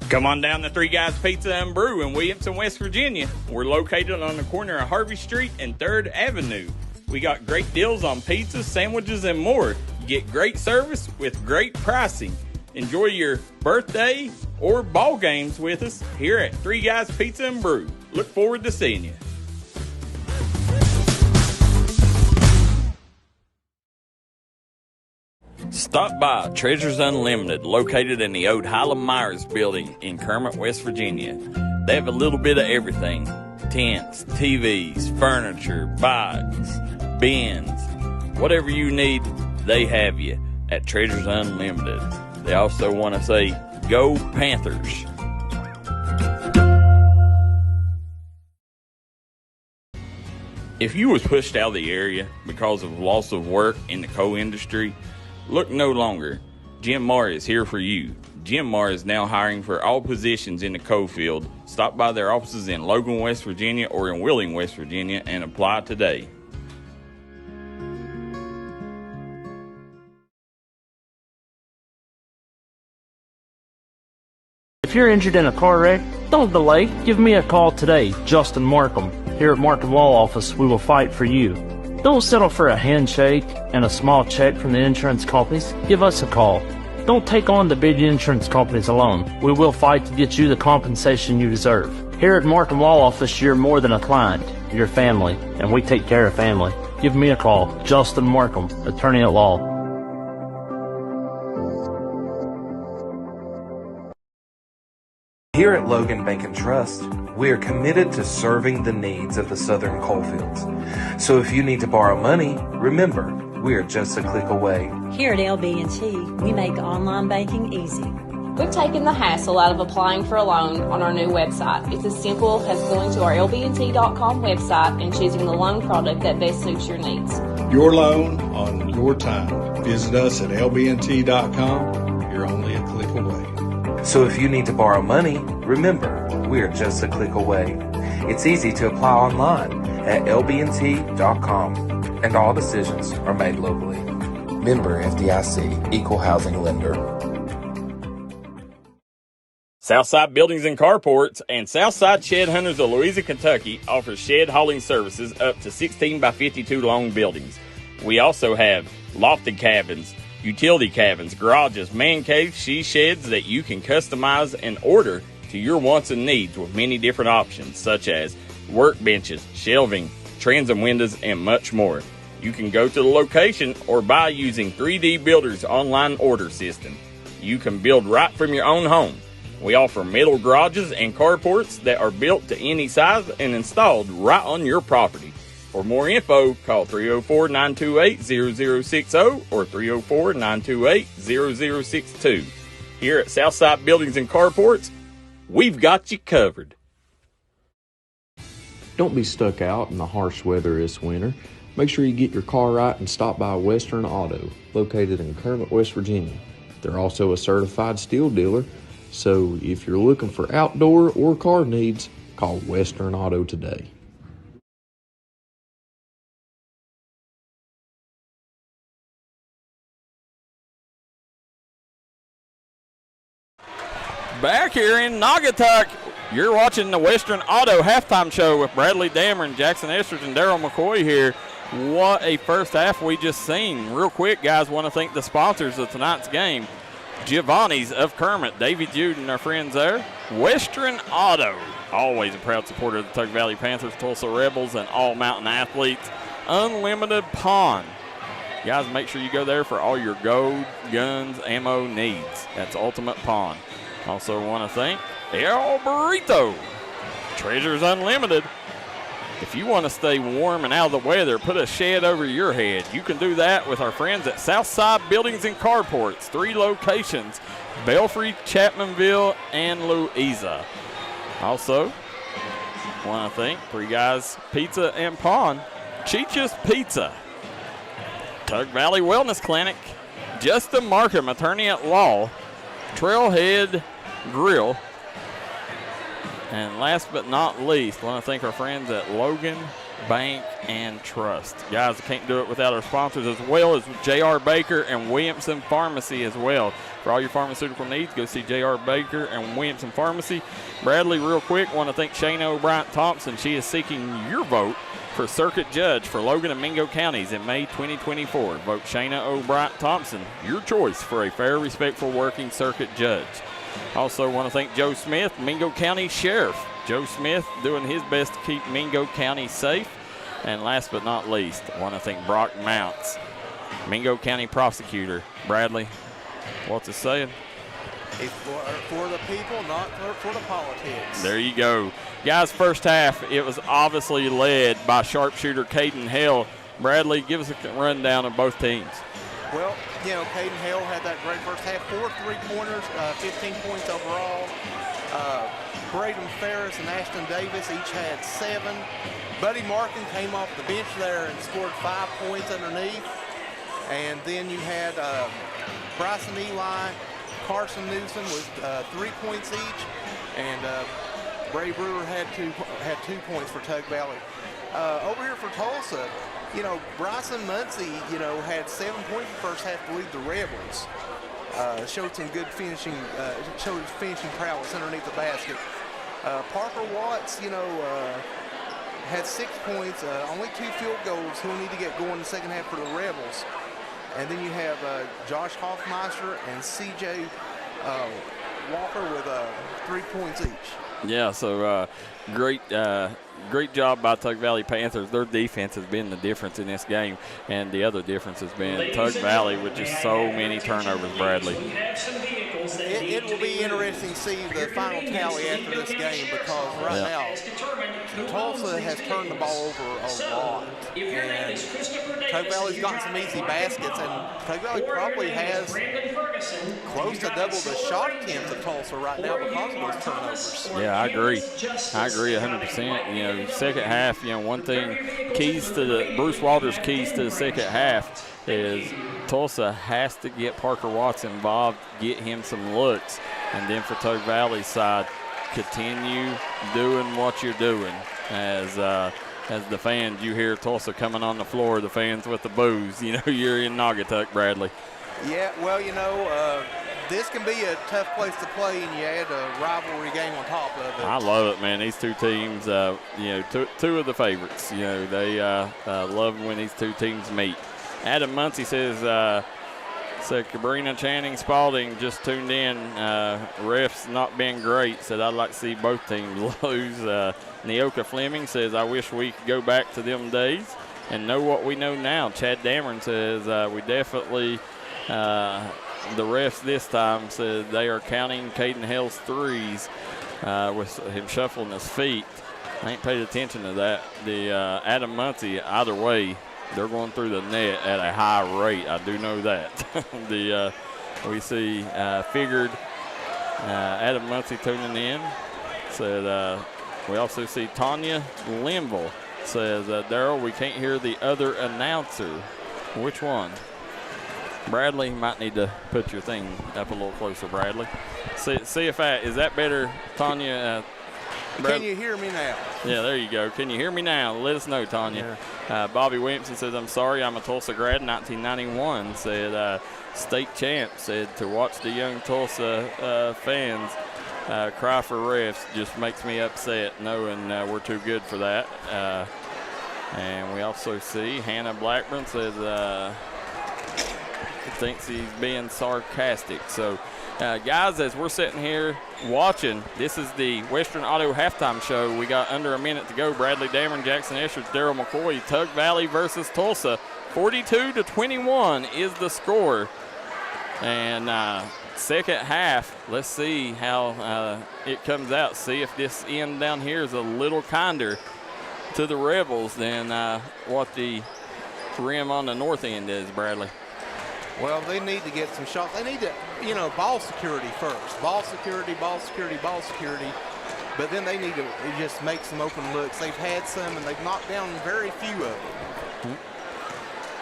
Come on down to Three Guys Pizza and Brew in Williamson, West Virginia. We're located on the corner of Harvey Street and 3rd Avenue. We got great deals on pizzas, sandwiches, and more. You get great service with great pricing. Enjoy your birthday or ball games with us here at Three Guys Pizza and Brew. Look forward to seeing you. Stop by Treasures Unlimited, located in the old Highland Myers building in Kermit, West Virginia. They have a little bit of everything. Tents, TVs, furniture, bikes, bins. Whatever you need, they have you at Treasures Unlimited. They also want to say, go Panthers. If you was pushed out of the area because of loss of work in the coal industry, look no longer. Jim Moore is here for you. Jim Mar is now hiring for all positions in the coal field. Stop by their offices in Logan, West Virginia or in Wheeling, West Virginia and apply today. If you're injured in a car wreck, don't delay. Give me a call today, Justin Markham. Here at Markham Law Office, we will fight for you. Don't settle for a handshake and a small check from the insurance companies. Give us a call. Don't take on the big insurance companies alone. We will fight to get you the compensation you deserve. Here at Markham Law Office, you're more than a client. You're family, and we take care of family. Give me a call, Justin Markham, attorney at law. Here at Logan Bank and Trust, we are committed to serving the needs of the southern coalfields. So if you need to borrow money, remember, we are just a click away. Here at LB&T, we make online banking easy. We've taken the hassle out of applying for a loan on our new website. It's as simple as going to our lbnt.com website and choosing the loan product that best suits your needs. Your loan on your time. Visit us at lbnt.com. You're only a click away. So if you need to borrow money, remember, we are just a click away. It's easy to apply online at lbnt.com, and all decisions are made locally. Member FDIC, Equal Housing Lender. Southside Buildings and Carports and Southside Shed Hunters of Louisa, Kentucky offers shed hauling services up to 16 by 52 long buildings. We also have lofted cabins, utility cabins, garages, man caves, she sheds that you can customize and order to your wants and needs with many different options such as workbenches, shelving, transom windows, and much more. You can go to the location or buy using 3D Builder's online order system. You can build right from your own home. We offer metal garages and carports that are built to any size and installed right on your property. For more info, call 304-928-0060 or 304-928-0062. Here at Southside Buildings and Carports, we've got you covered. Don't be stuck out in the harsh weather this winter. Make sure you get your car right and stop by Western Auto, located in Kermit, West Virginia. They're also a certified steel dealer, so if you're looking for outdoor or car needs, call Western Auto today. Back here in Naugatuck, you're watching the Western Auto Halftime Show with Bradley Damron, Jaxon, Estridge, and Darryl McCoy here. What a first half we just seen. Real quick, guys, want to thank the sponsors of tonight's game. Giovanni's of Kermit, Davy Jude and our friends there. Western Auto, always a proud supporter of the Tug Valley Panthers, Tulsa Rebels, and all Mountain athletes. Unlimited Pawn. Guys, make sure you go there for all your gold, guns, ammo needs. That's Ultimate Pawn. Also want to thank El Burrito, Treasures Unlimited. If you want to stay warm and out of the weather, put a shed over your head. You can do that with our friends at Southside Buildings and Carports. 3 locations, Belfry, Chapmanville, and Louisa. Also, want to thank Three Guys Pizza and Pawn, Cheech's Pizza, Tug Valley Wellness Clinic, Justin Markham, attorney at law, Trailhead Grill, and last but not least, want to thank our friends at Logan Bank and Trust. Guys, I can't do it without our sponsors, as well as J.R. Baker and Williamson Pharmacy as well. For all your pharmaceutical needs, go see J.R. Baker and Williamson Pharmacy. Bradley, real quick, want to thank Shayna O'Brien Thompson. She is seeking your vote for Circuit Judge for Logan and Mingo counties in May 2024. Vote Shayna O'Brien Thompson, your choice for a fair, respectful, working circuit judge. Also want to thank Joe Smith, Mingo County Sheriff. Joe Smith doing his best to keep Mingo County safe. And last but not least, I want to thank Brock Mounts, Mingo County Prosecutor. Bradley, what's it saying? It's for the people, not for the politics. There you go. Guys, first half, it was obviously led by sharpshooter Caden Hale. Bradley, give us a rundown of both teams. Well, you know, Caden Hale had that great first half, 4 3-pointers, 15 points overall. Braden Ferris and Ashton Davis each had 7. Buddy Markin came off the bench there and scored 5 points underneath. And then you had Bryson Eli Carson Newsom was 3 points each, and Bray Brewer had 2 points for Tug Valley. Over here for Tulsa, you know, Bryson Muncie, you know, had 7 points in the first half to lead the Rebels. Showed some good finishing, showed his finishing prowess underneath the basket. Parker Watts, you know, had 6 points, only 2 field goals. He'll need to get going in the second half for the Rebels. And then you have Josh Hoffmeister and C.J. Walker with 3 points each. Yeah, so great job by Tug Valley Panthers. Their defense has been the difference in this game, and the other difference has been Tug Valley with just so many turnovers, Bradley. It will be interesting to see the final tally after this game, because right now Tulsa has turned the ball over a lot, and Tug Valley's gotten some easy baskets, and Tug Valley probably has close to double the shot attempts of Tulsa right now because of those turnovers. Yeah, I agree 100%. You know, second half, you know, one thing, Bruce Walters' keys to the second half is Tulsa has to get Parker Watts involved, get him some looks, and then for Tug Valley's side, continue doing what you're doing. As the fans, you hear Tulsa coming on the floor, the fans with the boos. You know, you're in Naugatuck, Bradley. Yeah, well, you know, this can be a tough place to play, and you add a rivalry game on top of it. I love it, man. These two teams, you know, two of the favorites. You know, they love when these two teams meet. Adam Muncie says, Sabrina Channing Spalding just tuned in. Refs not been great. Said, I'd like to see both teams lose. Neoka Fleming says, I wish we could go back to them days and know what we know now. Chad Damron says, we definitely, the refs this time said they are counting Caden Hill's threes with him shuffling his feet. I ain't paid attention to that. The Adam Muncie, either way, they're going through the net at a high rate. I do know that. We see Figured Adam Muncie tuning in. Said we also see Tanya Linville says, Darryl, we can't hear the other announcer. Which one? Bradley, might need to put your thing up a little closer, Bradley. See if is that better, Tanya? Can you hear me now? Yeah, there you go. Can you hear me now? Let us know, Tanya. Yeah. Bobby Williamson says, I'm sorry, I'm a Tulsa grad, 1991. Said, state champ, said, to watch the young Tulsa fans cry for refs just makes me upset knowing we're too good for that. And we also see Hannah Blackburn says, thinks he's being sarcastic. So, guys, as we're sitting here watching, this is the Western Auto halftime show. We got under a minute to go. Bradley Damron, Jaxon Estridge, Darryl McCoy, Tug Valley versus Tulsa. 42-21 is the score. And second half, let's see how it comes out. See if this end down here is a little kinder to the Rebels than what the rim on the north end is, Bradley. Well, they need to get some shots. They need to, you know, ball security first. Ball security, ball security, ball security. But then they need to just make some open looks. They've had some, and they've knocked down very few of them.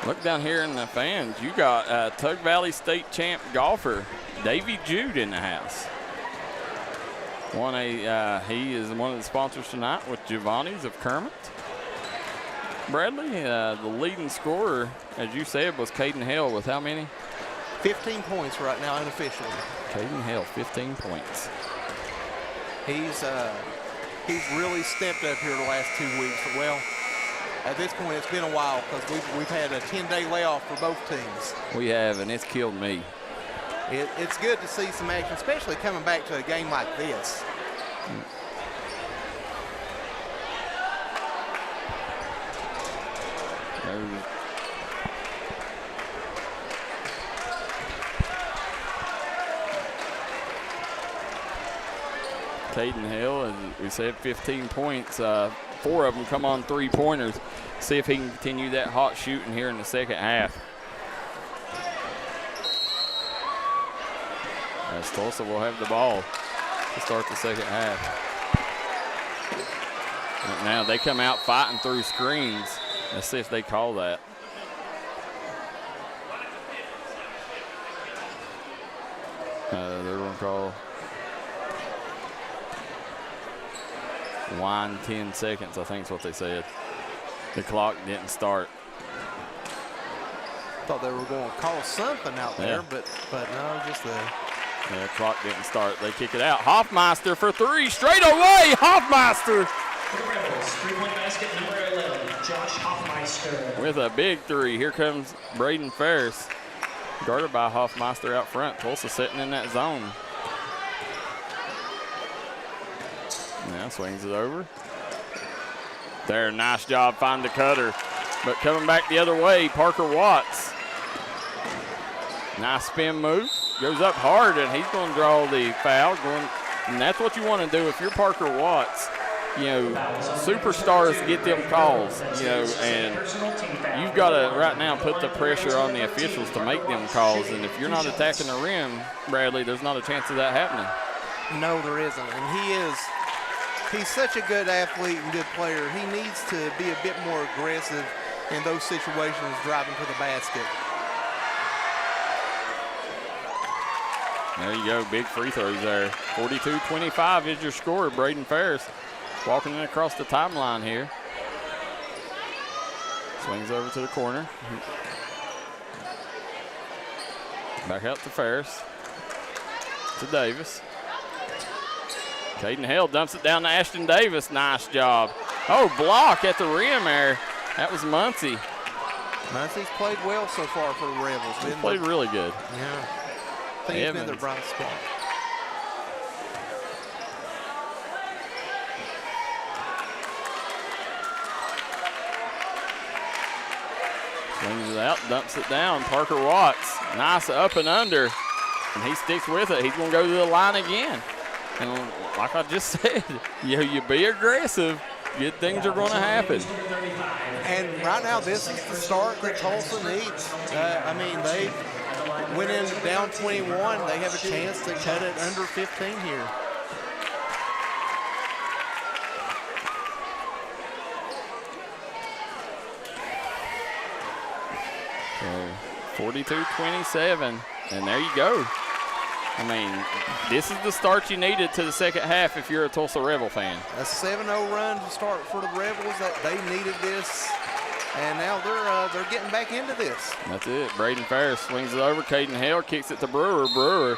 Look down here in the fans. You got Tug Valley State champ golfer Davy Jude in the house. He is one of the sponsors tonight with Giovanni's of Kermit. Bradley, the leading scorer, as you said, was Caden Hale with how many? 15 points right now unofficially. Caden Hale, 15 points. He's really stepped up here the last 2 weeks. Well, at this point, it's been a while because we've had a 10-day layoff for both teams. We have, and it's killed me. It's good to see some action, especially coming back to a game like this. Caden Hill, as we said, 15 points. 4 of them come on three-pointers. See if he can continue that hot shooting here in the second half. As Tulsa will have the ball to start the second half. And now they come out fighting through screens. Let's see if they call that. They're going to call wind 10 seconds, I think is what they said. The clock didn't start. Thought they were going to call something out there, but no, just the clock didn't start. They kick it out. Hoffmeister for 3 straight away. Hoffmeister. For the Rebels, 3-point basket number 11, Josh Hoffmeister. With a big 3. Here comes Braden Ferris. Guarded by Hoffmeister out front. Tulsa sitting in that zone. Now swings it over. There, nice job finding the cutter. But coming back the other way, Parker Watts. Nice spin move. Goes up hard, and he's going to draw the foul. And that's what you want to do if you're Parker Watts. You know, superstars get them calls, you know, and you've got to right now put the pressure on the officials to make them calls. And if you're not attacking the rim, Bradley, there's not a chance of that happening. No, there isn't. And he's such a good athlete and good player. He needs to be a bit more aggressive in those situations, driving to the basket. There you go, big free throws there. 42-25 is your score. Braden Ferris walking in across the timeline here. Swings over to the corner. Back out to Ferris. To Davis. Caden Hale dumps it down to Ashton Davis. Nice job. Oh, block at the rim there. That was Muncie. Muncie's played well so far for the Rebels. He played really good. Yeah. I think he's been their bright spot. Swings it out, dumps it down. Parker Watts, nice up and under, and he sticks with it. He's going to go to the line again. And like I just said, you be aggressive, good things are going to happen. And right now, this is the start that Tulsa needs. I mean, they went in down 21. They have a chance to cut it under 15 here. So 42-27, and there you go. I mean, this is the start you needed to the second half if you're a Tulsa Rebel fan. A 7-0 run to start for the Rebels. That they needed this, and now they're getting back into this. That's it. Braden Ferris swings it over. Caden Hale kicks it to Brewer. Brewer.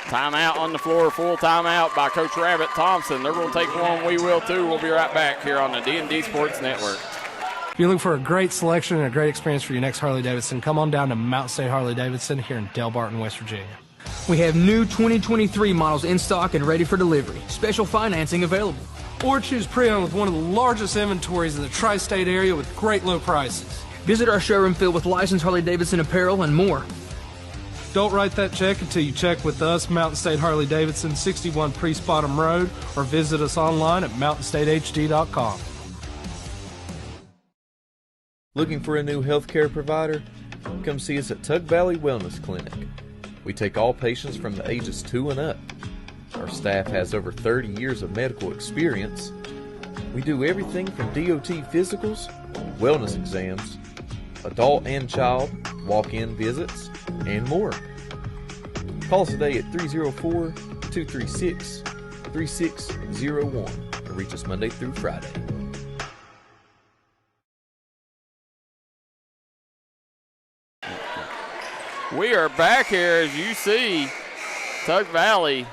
Timeout on the floor. Full timeout by Coach Rabbit Thompson. They're going to take one. We will too. We'll be right back here on the D&D Sports Network. If you're looking for a great selection and a great experience for your next Harley-Davidson, come on down to Mountain State Harley-Davidson here in Del Barton, West Virginia. We have new 2023 models in stock and ready for delivery. Special financing available. Or choose pre-owned with one of the largest inventories in the tri-state area with great low prices. Visit our showroom filled with licensed Harley-Davidson apparel and more. Don't write that check until you check with us, Mountain State Harley-Davidson, 61 Priest Bottom Road, or visit us online at mountainstatehd.com. Looking for a new healthcare provider? Come see us at Tug Valley Wellness Clinic. We take all patients from the ages 2 and up. Our staff has over 30 years of medical experience. We do everything from DOT physicals, wellness exams, adult and child, walk-in visits, and more. Call us today at 304-236-3601 or reach us Monday through Friday. We are back here, as you see. Tug Valley,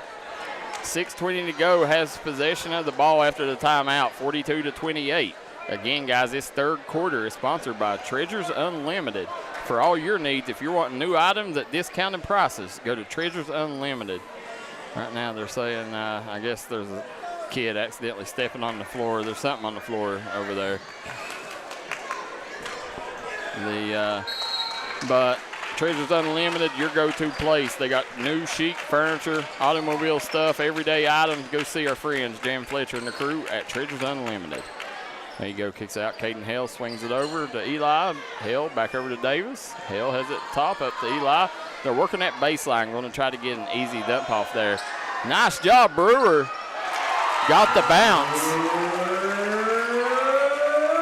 6:20 to go, has possession of the ball after the timeout, 42-28. Again, guys, this third quarter is sponsored by Treasures Unlimited. For all your needs, if you're wanting new items at discounted prices, go to Treasures Unlimited. Right now they're saying, I guess there's a kid accidentally stepping on the floor. There's something on the floor over there. But Treasures Unlimited, your go-to place. They got new chic furniture, automobile stuff, everyday items. Go see our friends, Jan Fletcher and the crew at Treasures Unlimited. There you go, kicks out. Caden Hale swings it over to Eli. Hale back over to Davis. Hale has it top up to Eli. They're working that baseline, going to try to get an easy dump off there. Nice job, Brewer. Got the bounce.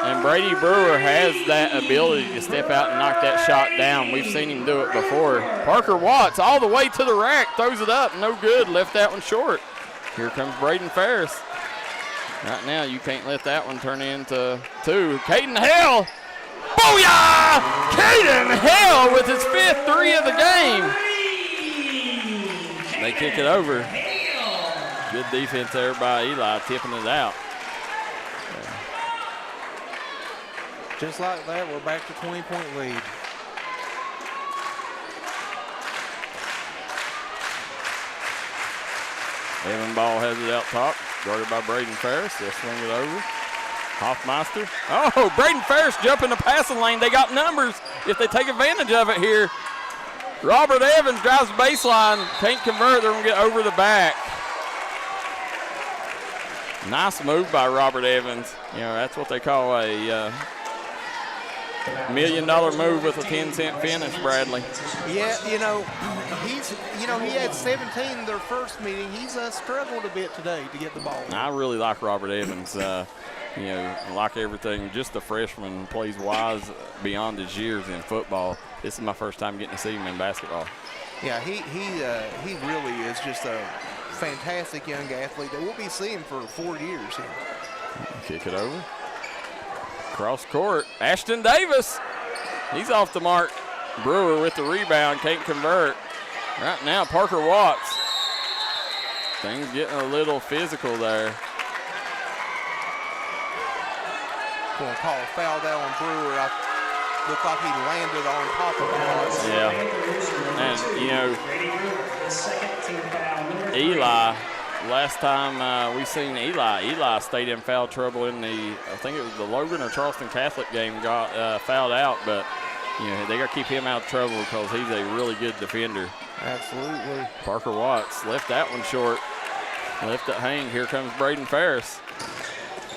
And And Brady Brewer has that ability to step out and knock that shot down. We've seen him do it before. Parker Watts all the way to the rack, throws it up, no good, left that one short. Here comes Braden Ferris. Right now, you can't let that one turn into 2. Caden Hale, booyah! Caden Hale with his 5th 3 of the game. They kick it over. Good defense there by Eli, tipping it out. Just like that, we're back to 20-point lead. Evan Ball has it out top, guarded by Braden Ferris. They'll swing it over. Hoffmeister. Oh, Braden Ferris jumping the passing lane. They got numbers if they take advantage of it here. Robert Evans drives the baseline. Can't convert. They're going to get over the back. Nice move by Robert Evans. You know, that's what they call a $1 million move with a 10-cent finish, Bradley. Yeah, he had 17 their first meeting. He's struggled a bit today to get the ball. I really like Robert Evans. Like everything, just a freshman, plays wise beyond his years in football. This is my first time getting to see him in basketball. Yeah, he really is just a fantastic young athlete that we'll be seeing for 4 years here. Kick it over. Cross court, Ashton Davis. He's off the mark. Brewer with the rebound, can't convert. Right now, Parker Watts. Things getting a little physical there. Going to call a foul down on Brewer. Looked like he landed on top of Watts. Yeah. And, Eli, last time we seen Eli stayed in foul trouble in I think it was the Logan or Charleston Catholic game, got fouled out, but they got to keep him out of trouble because he's a really good defender. Absolutely. Parker Watts left that one short. Left it hang. Here comes Braden Ferris.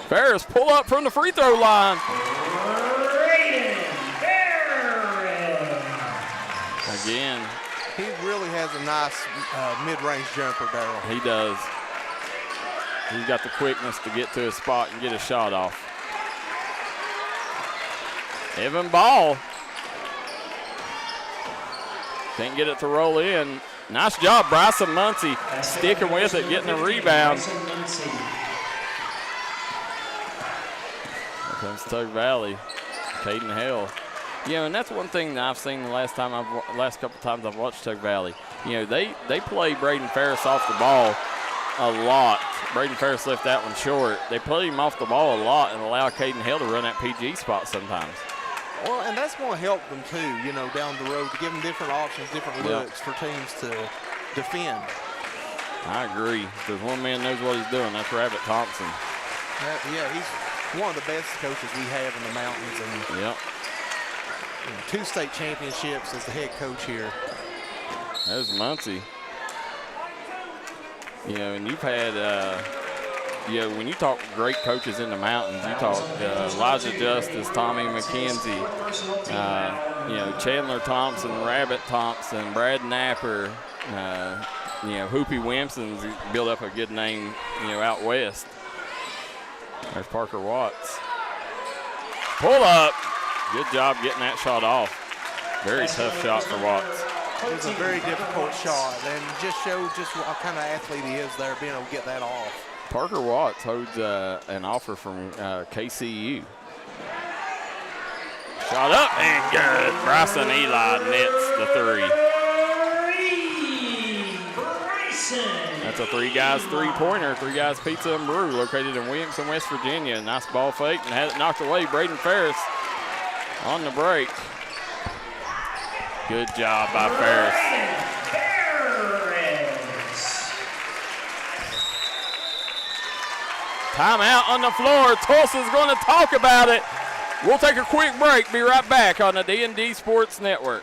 Ferris pull up from the free throw line. Braden Ferris. Again. He really has a nice mid-range jumper, Darryl. He does. He's got the quickness to get to his spot and get a shot off. Evan Ball. Can't get it to roll in. Nice job, Bryson Muncie. Sticking with it, getting a rebound. Here comes Tug Valley. Caden Hale. And that's one thing that I've seen the last couple times I've watched Tug Valley. They play Braden Ferris off the ball a lot. Braden Ferris left that one short. They play him off the ball a lot and allow Caden Hale to run that PG spot sometimes. Well, and that's going to help them too, down the road, to give them different options, different looks for teams to defend. I agree. If there's one man knows what he's doing, that's Rabbit Thompson. He's one of the best coaches we have in the mountains. And 2 state championships as the head coach here. There's Muncie. And you've had, when you talk great coaches in the mountains, you talk Elijah Justice, Tommy McKenzie, Chandler Thompson, Rabbit Thompson, Brad Napper, Hoopy Wimpson's built up a good name, out west. There's Parker Watts. Pull up. Good job getting that shot off. Very tough shot for Watts. It was a very difficult shot, and just shows what kind of athlete he is there, being able to get that off. Parker Watts holds an offer from KCU. Shot up and good. Bryson Eli nets the 3. That's a 3 guys 3-pointer. 3 Guys Pizza and Brew, located in Williamson, West Virginia. Nice ball fake and had it knocked away. Braden Ferris on the break. Good job by Ferris. Timeout on the floor. Tulsa's going to talk about it. We'll take a quick break. Be right back on the D&D Sports Network.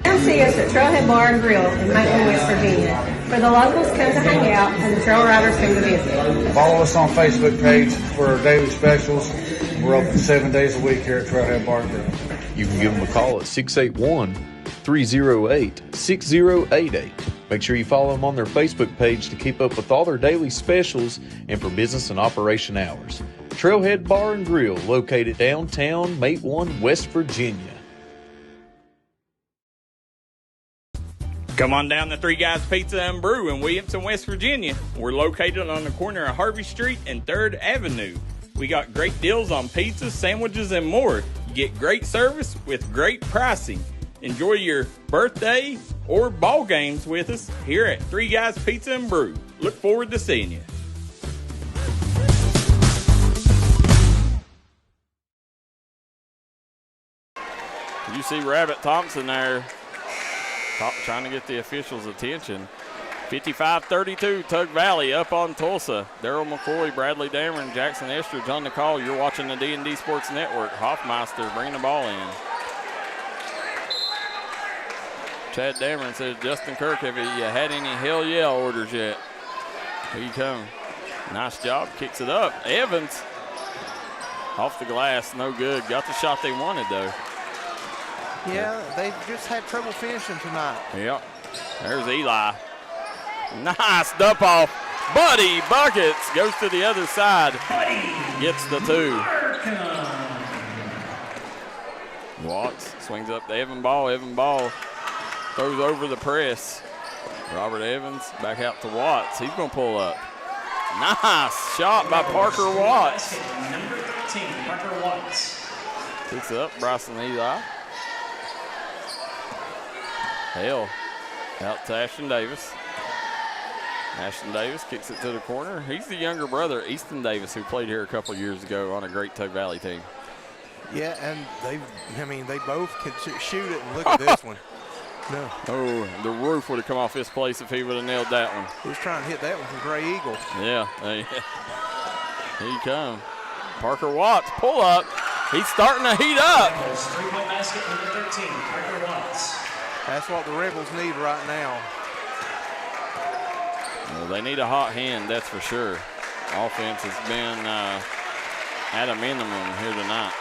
Come see us at Trailhead Bar and Grill in Macon, West Virginia, where the locals come to hang out and the trail riders come to visit. Follow us on Facebook page for our daily specials. We're open 7 days a week here at Trailhead Bar and Grill. You can give them a call at 308-6088. Make sure you follow them on their Facebook page to keep up with all their daily specials and for business and operation hours. Trailhead Bar and Grill, located downtown Matewan, West Virginia. Come on down to Three Guys Pizza and Brew in Williamson, West Virginia. We're located on the corner of Harvey Street and 3rd Avenue. We got great deals on pizzas, sandwiches, and more. You get great service with great pricing. Enjoy your birthday or ball games with us here at Three Guys Pizza and Brew. Look forward to seeing you. You see Rabbit Thompson there trying to get the officials' attention. 55-32, Tug Valley up on Tolsia. Darryl, McCoy, Bradley Damron, Jaxon, Estridge on the call. You're watching the D&D Sports Network. Hoffmeister bringing the ball in. Chad Damron says, Justin Kirk, have you had any hell yeah orders yet? Here you come. Nice job. Kicks it up. Evans off the glass. No good. Got the shot they wanted, though. Yeah, they just had trouble finishing tonight. Yep. There's Eli. Nice dump off. Buddy Buckets goes to the other side. Gets the 2. Watts swings up to Evan Ball. Evan Ball throws over the press. Robert Evans back out to Watts. He's going to pull up. Nice shot by Parker Watts. Number 13, Parker Watts. Picks up Bryson Eli. Hale out to Ashton Davis. Ashton Davis kicks it to the corner. He's the younger brother, Easton Davis, who played here a couple years ago on a great Tug Valley team. Yeah, and they both could shoot it, and look at this one. No. Oh, the roof would have come off this place if he would have nailed that one. He was trying to hit that one from Gray Eagle. Yeah. Here you come. Parker Watts, pull up. He's starting to heat up. Three-point basket, number 13, Parker Watts. That's what the Rebels need right now. Well, they need a hot hand, that's for sure. Offense has been at a minimum here tonight.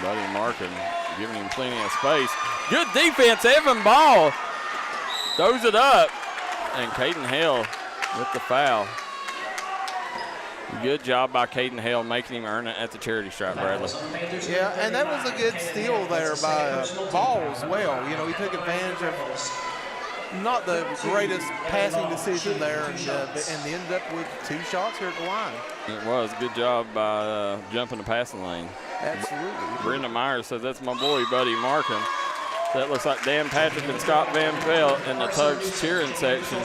Buddy Markin giving him plenty of space. Good defense, Evan Ball throws it up. And Caden Hale with the foul. Good job by Caden Hale making him earn it at the charity stripe, Bradley. Yeah, and that was a good steal there by Ball as well. You know, he took advantage of not the greatest passing decision there, and ended up with 2 shots here at the line. It was. Good job by jumping the passing lane. Absolutely. Brenda Myers says, that's my boy, Buddy Markham. That looks like Dan Patrick and Scott Van Pelt in the Tugs cheering section.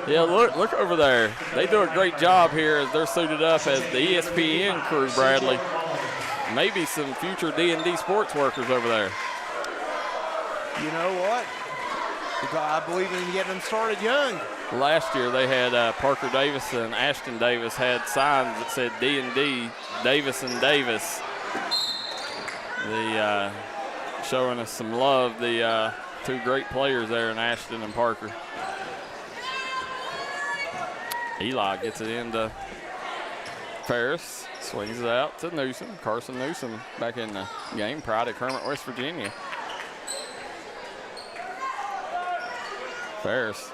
Yeah, look over there. They do a great job here as they're suited up as the ESPN crew, Bradley. Maybe some future D&D sports workers over there. You know what? I believe in getting them started young. Last year they had Parker Davis and Ashton Davis had signs that said D&D, Davis and Davis. Showing us some love, the 2 great players there in Ashton and Parker. Eli gets it into Ferris, swings it out to Newsom. Carson Newsom back in the game, Pride of Kermit, West Virginia. Ferris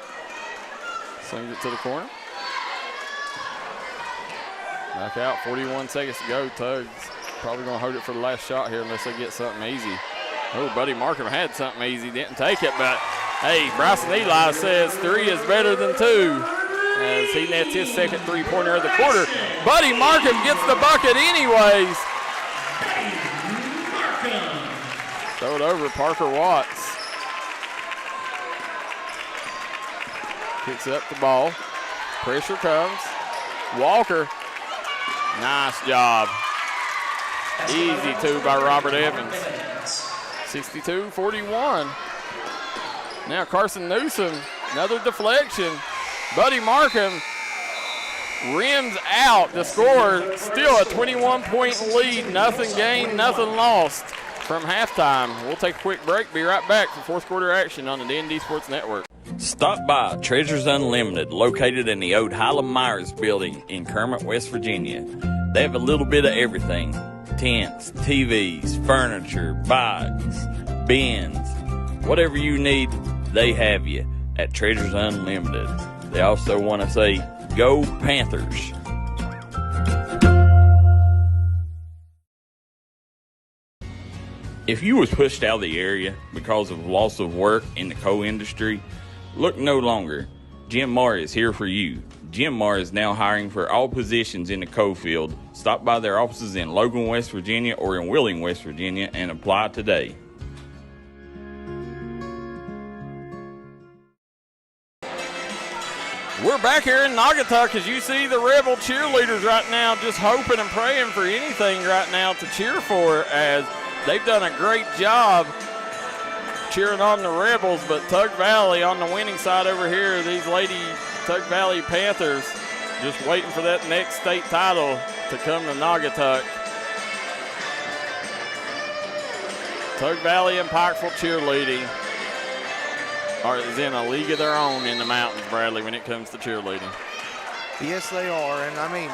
swings it to the corner. Back out, 41 seconds to go. Tugs probably going to hold it for the last shot here unless they get something easy. Oh, Buddy Markham had something easy, didn't take it, but hey, Bryson Eli says 3 is better than 2 as he nets his second 3-pointer of the quarter. Buddy Markham gets the bucket anyways. Throw it over Parker Watts. Kicks up the ball. Pressure comes. Walker. Nice job. Easy 2 by Robert Evans. 62-41. Now Carson Newsom, another deflection. Buddy Markham rims out the score. Still a 21-point lead. Nothing gained, nothing lost from halftime. We'll take a quick break. Be right back for fourth quarter action on the D&D Sports Network. Stop by Treasures Unlimited, located in the old Highland Myers building in Kermit, West Virginia. They have a little bit of everything. tents, TVs, furniture, bikes, bins, whatever you need, they have you at Treasures Unlimited. They also want to say, go Panthers. If you was pushed out of the area because of loss of work in the coal industry, look no longer. Jim Marr is here for you. Jim Marr is now hiring for all positions in the coal field. Stop by their offices in Logan, West Virginia or in Wheeling, West Virginia and apply today. We're back here in Naugatuck as you see the Rebel cheerleaders right now just hoping and praying for anything right now to cheer for, as they've done a great job cheering on the Rebels, but Tug Valley on the winning side over here, these Lady Tug Valley Panthers just waiting for that next state title to come to Naugatuck. Tug Valley and Pikeville cheerleading is in a league of their own in the mountains, Bradley, when it comes to cheerleading. Yes, they are, and I mean,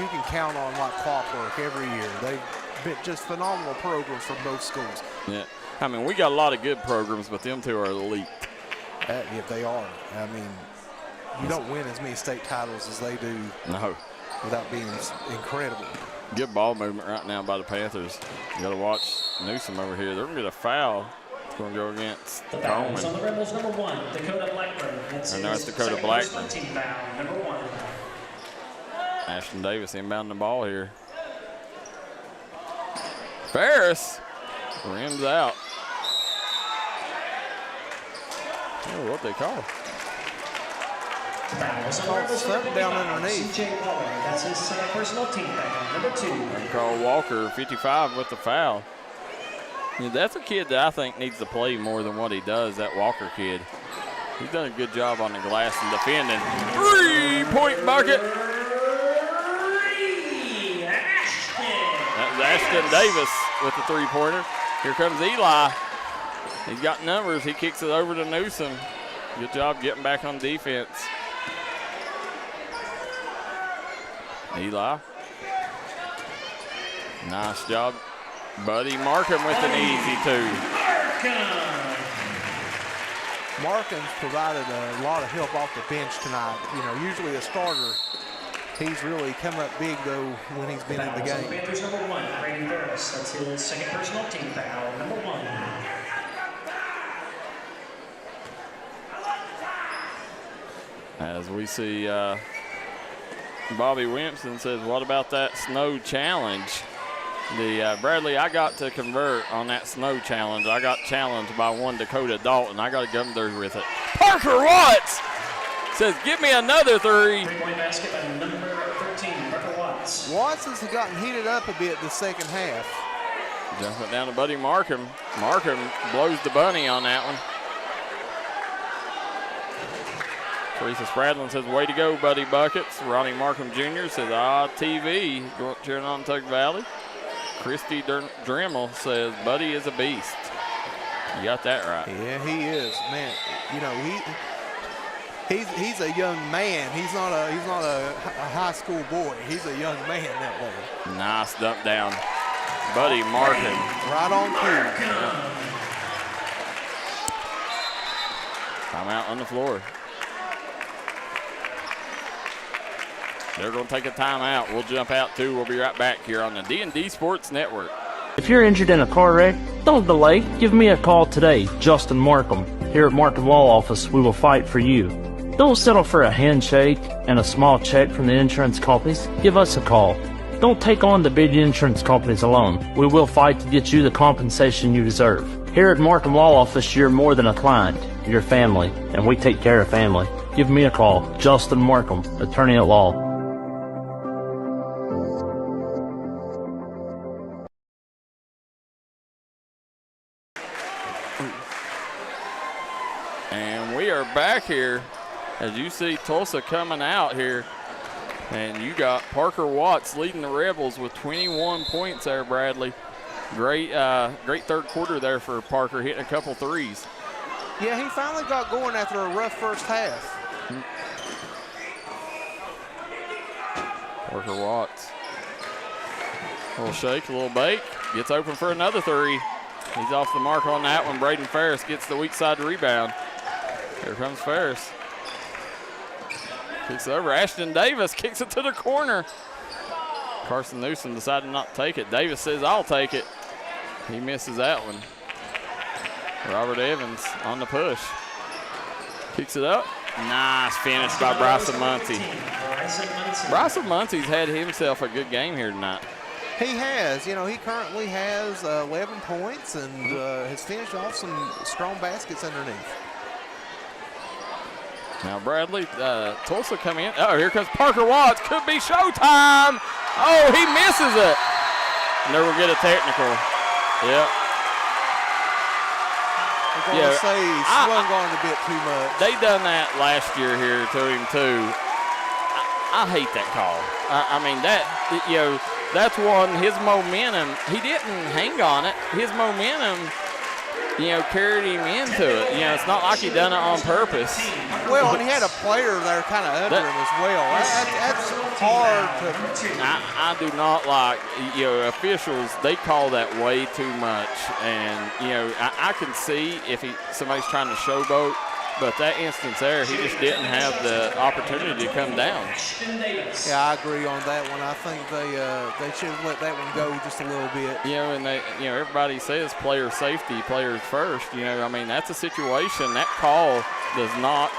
you can count on like clockwork every year. They've been just phenomenal programs from both schools. Yeah, I mean, we got a lot of good programs, but them two are elite. Yeah, they are. I mean, you don't win as many state titles as they do. No. Without being incredible. Good ball movement right now by the Panthers. You got to watch Newsom over here. They're going to get a foul. It's going to go against the foul is on the Rebels, number 1, Dakota Blackburn. That's Dakota Blackburn. Team foul, number 1. Ashton Davis inbounding the ball here. Ferris rims out. Oh, what they call? Something down underneath. That's his second personal team foul, number 2. They call Walker 55 with the foul. Yeah, that's a kid that I think needs to play more than what he does, that Walker kid. He's done a good job on the glass and defending. 3-point bucket. That was Ashton Davis with the three-pointer. Here comes Eli. He's got numbers. He kicks it over to Newsom. Good job getting back on defense. Eli. Nice job. Buddy Markham with an easy 2. Markham's provided a lot of help off the bench tonight. You know, usually a starter. He's really come up big, though, when he's been in the game. Panthers number 1, Brady Burris. That's his second personal team foul, number 1. As we see Bobby Wimpson says, what about that snow challenge? Bradley, I got to convert on that snow challenge. I got challenged by one Dakota Dalton. I got to come there with it. Parker Watts says, give me another 3. 3-point basket by number 13, Parker Watts. Watts has gotten heated up a bit the second half. Jumping down to Buddy Markham. Markham blows the bunny on that one. Teresa Spradlin says, way to go, Buddy Buckets. Ronnie Markham Jr. says, TV, cheering on Tug Valley. Christy Dremel says, Buddy is a beast. You got that right. Yeah, he is, man. You know, he's a young man. He's not a high school boy. He's a young man that way. Nice dump down, Buddy Markham. Right on cue. Timeout on the floor. They're going to take a timeout. We'll jump out too. We'll be right back here on the D&D Sports Network. If you're injured in a car wreck, don't delay. Give me a call today, Justin Markham. Here at Markham Law Office, we will fight for you. Don't settle for a handshake and a small check from the insurance companies. Give us a call. Don't take on the big insurance companies alone. We will fight to get you the compensation you deserve. Here at Markham Law Office, you're more than a client. You're family, and we take care of family. Give me a call, Justin Markham, attorney at law. Back here, as you see Tulsa coming out here, and you got Parker Watts leading the Rebels with 21 points there, Bradley. Great third quarter there for Parker, hitting a couple threes. Yeah, he finally got going after a rough first half. Parker Watts. little shake, a little bake. Gets open for another three. He's off the mark on that one. Braden Ferris gets the weak side rebound. Here comes Ferris. Kicks it over. Ashton Davis kicks it to the corner. Carson Newsom decided not to take it. Davis says, I'll take it. He misses that one. Robert Evans on the push. Kicks it up. Nice finish by Bryson Muncie. Bryson Muncie's had himself a good game here tonight. He has. You know, he currently has 11 points and has finished off some strong baskets underneath. Now Bradley, Tulsa come in. Oh, here comes Parker Watts. Could be showtime. Oh, he misses it. Never get a technical. Yep. We're going to say he swung on a bit too much. They done that last year here to him too. I hate that call. I mean, that, you know, that's one, his momentum, he didn't hang on it. His momentum, you know, carried him into it. You know, it's not like he done it on purpose. Well, and he had a player there kind of under him as well. That's hard to. I do not like, you know, officials, they call that way too much. And, you know, I can see if somebody's trying to showboat, but that instance there, he just didn't have the opportunity to come down. Yeah, I agree on that one. I think they should have let that one go just a little bit. You know, and everybody says player safety, players first. You know, I mean, that's a situation. That call does not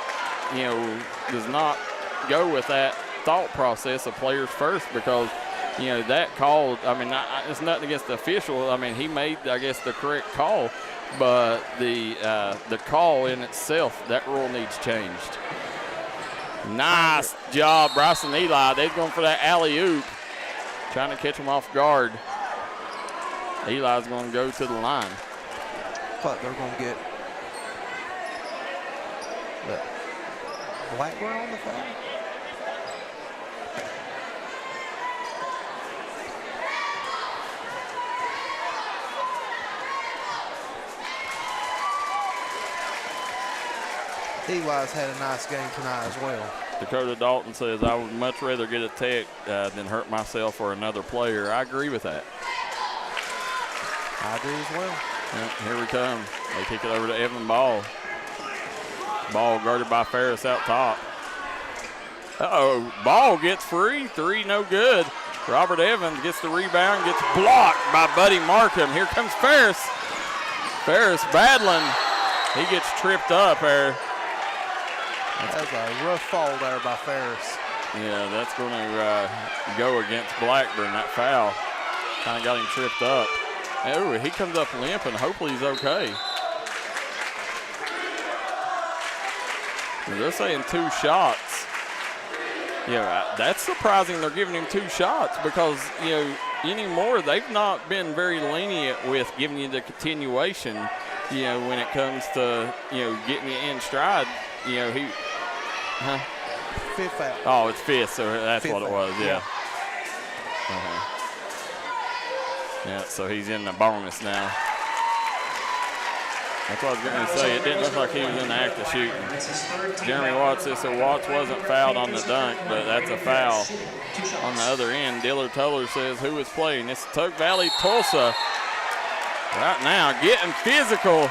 go with that thought process of players first, because, you know, that call, I mean, it's nothing against the official. I mean, he made, I guess, the correct call. But the call in itself, that rule needs changed. Nice job, Bryson Eli. They're going for that alley-oop, trying to catch him off guard. Eli's going to go to the line. But they're going to get Blackburn on the foul. Eli's had a nice game tonight as well. Dakota Dalton says, I would much rather get a tech than hurt myself or another player. I agree with that. I do as well. Here we come. They kick it over to Evan Ball. Ball guarded by Ferris out top. Uh-oh, Ball gets free. Three, no good. Robert Evans gets the rebound, gets blocked by Buddy Markham. Here comes Ferris. Ferris battling. He gets tripped up there. That's a rough fall there by Ferris. Yeah, that's going to go against Blackburn, that foul. Kind of got him tripped up. Oh, he comes up limping. Hopefully he's okay. They're saying 2 shots. Yeah, that's surprising they're giving him 2 shots, because, you know, anymore they've not been very lenient with giving you the continuation, you know, when it comes to, you know, getting you in stride. You know, he... Huh? 5th foul. Oh, it's 5th, so that's 5th what it was, yeah. Yeah, so he's in the bonus now. That's what I was going to say. It didn't look like he was in the act of shooting. Jeremy Watts says so Watts wasn't fouled on the dunk, but that's a foul on the other end. Dillard Toller says who is playing. It's Tug Valley Tulsa. Right now, getting physical.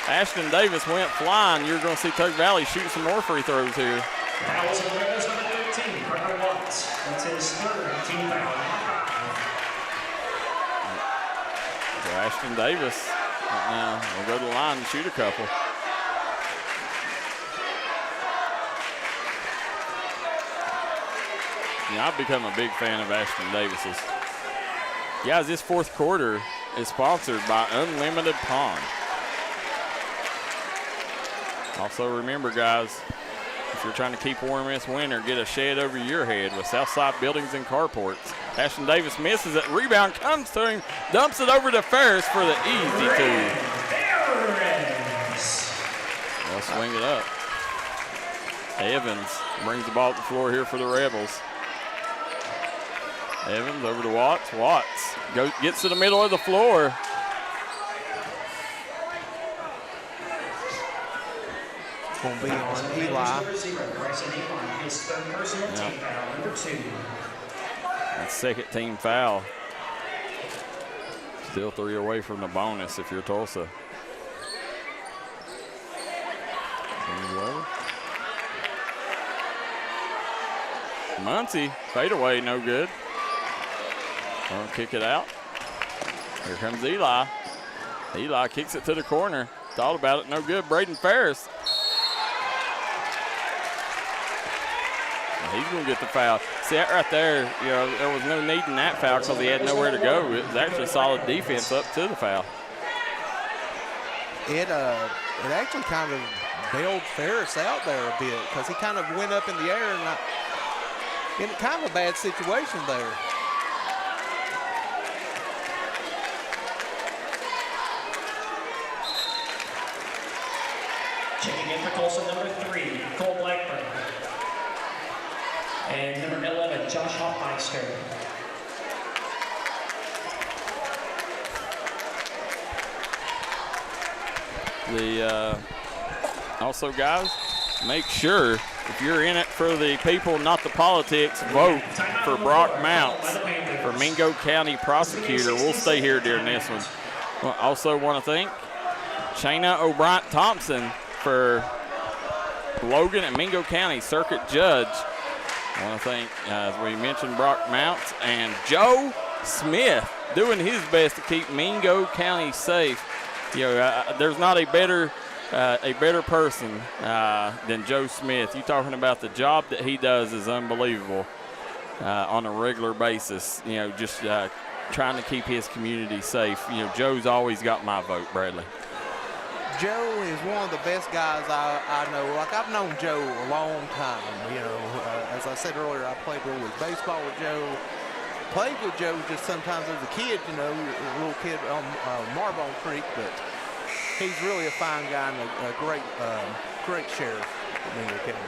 Ashton Davis went flying. You're going to see Tug Valley shoot some more free throws here. That was number 13, Parker Watts. That's his 3rd team foul. So Ashton Davis right now will go to the line and shoot a couple. Yeah, I've become a big fan of Ashton Davis's. Guys, this 4th quarter is sponsored by Unlimited Pond. Also remember, guys, if you're trying to keep warm this winter, get a shed over your head with Southside Buildings and Carports. Ashton Davis misses it. Rebound comes to him, dumps it over to Ferris for the easy 2. They'll swing it up. Evans brings the ball to the floor here for the Rebels. Evans over to Watts. Watts gets to the middle of the floor. Going to be on Eli. That's 2nd team foul. Still 3 away from the bonus if you're Tulsa. Muncie, fadeaway, no good. Gonna kick it out. Here comes Eli. Eli kicks it to the corner. Thought about it, no good. Braden Ferris. He's going to get the foul. See that right there, you know, there was no need in that foul because he had nowhere to go. It was actually solid defense up to the foul. It actually kind of bailed Ferris out there a bit because he kind of went up in the air and in kind of a bad situation there. Checking in for Tulsa, number 3, Cole Blackburn. And number 11, Josh Hoffmeister. Also, guys, make sure if you're in it for the people, not the politics, vote for Brock Mounts for Mingo County Prosecutor. We'll stay here during this one. Also want to thank Shayna O'Brien Thompson for Logan and Mingo County Circuit Judge. I want to thank, as we mentioned, Brock Mounts and Joe Smith doing his best to keep Mingo County safe. You know, there's not a better person than Joe Smith. You talking about the job that he does is unbelievable on a regular basis. You know, just trying to keep his community safe. You know, Joe's always got my vote, Bradley. Joe is one of the best guys I know. Like, I've known Joe a long time. You know, as I said earlier, I played Little League Baseball with Joe. Played with Joe just sometimes as a kid, you know, a little kid on Marbone Creek, but he's really a fine guy and a great sheriff at Mingo County.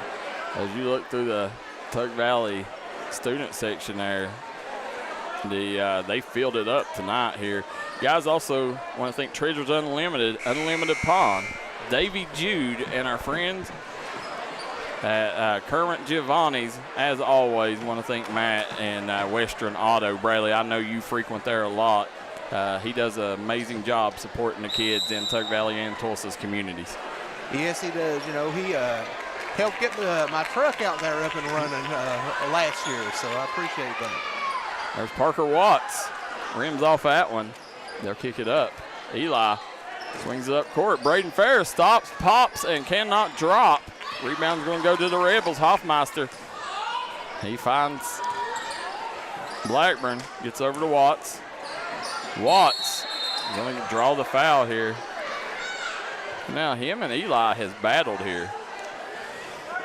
As you look through the Tug Valley student section there, they filled it up tonight here. Guys, also want to thank Treasures Unlimited, Unlimited Pond, Davy Jude, and our friends at Kermit Giovanni's. As always, want to thank Matt and Western Auto. Bradley, I know you frequent there a lot. He does an amazing job supporting the kids in Tug Valley and Tulsa's communities. Yes, he does. You know, he helped get my truck out there up and running last year, so I appreciate that. There's Parker Watts. Rims off that one. They'll kick it up. Eli swings it up court. Braden Ferris stops, pops, and cannot drop. Rebound's going to go to the Rebels. Hoffmeister. He finds Blackburn. Gets over to Watts. Watts going to draw the foul here. Now him and Eli has battled here.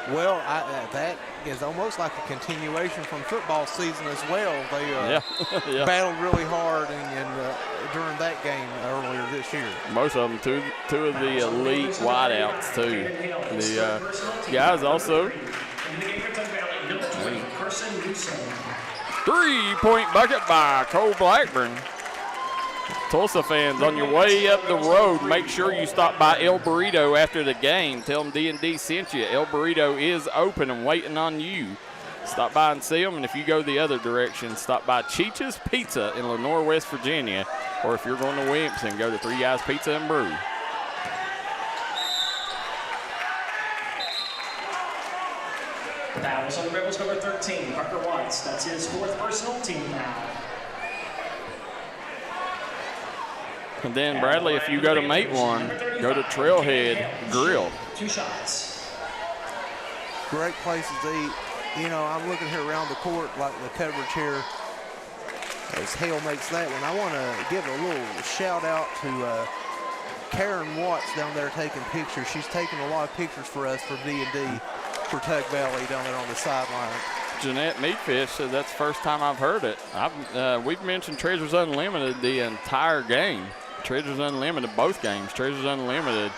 Well, that is almost like a continuation from football season as well. They battled really hard during that game earlier this year. Most of them, two of the elite wideouts too. The guys also. 3-point bucket by Cole Blackburn. Tulsa fans, on your way up the road, make sure you stop by El Burrito after the game. Tell them D&D sent you. El Burrito is open and waiting on you. Stop by and see them, and if you go the other direction, stop by Cheech's Pizza in Lenore, West Virginia, or if you're going to Williamson, go to Three Guys Pizza and Brew. That was on the Rebels, number 13, Parker Watts. That's his 4th personal team foul. And then, Bradley, if you go to make one, go to Trailhead Grill. 2 shots. Great places to eat. You know, I'm looking here around the court, like the coverage here, as Hale makes that one. I want to give a little shout out to Karen Watts down there taking pictures. She's taking a lot of pictures for us for D&D for Tug Valley down there on the sideline. Jeanette Meatfish says that's the first time I've heard it. We've mentioned Treasures Unlimited the entire game. Treasures Unlimited, both games. Treasures Unlimited,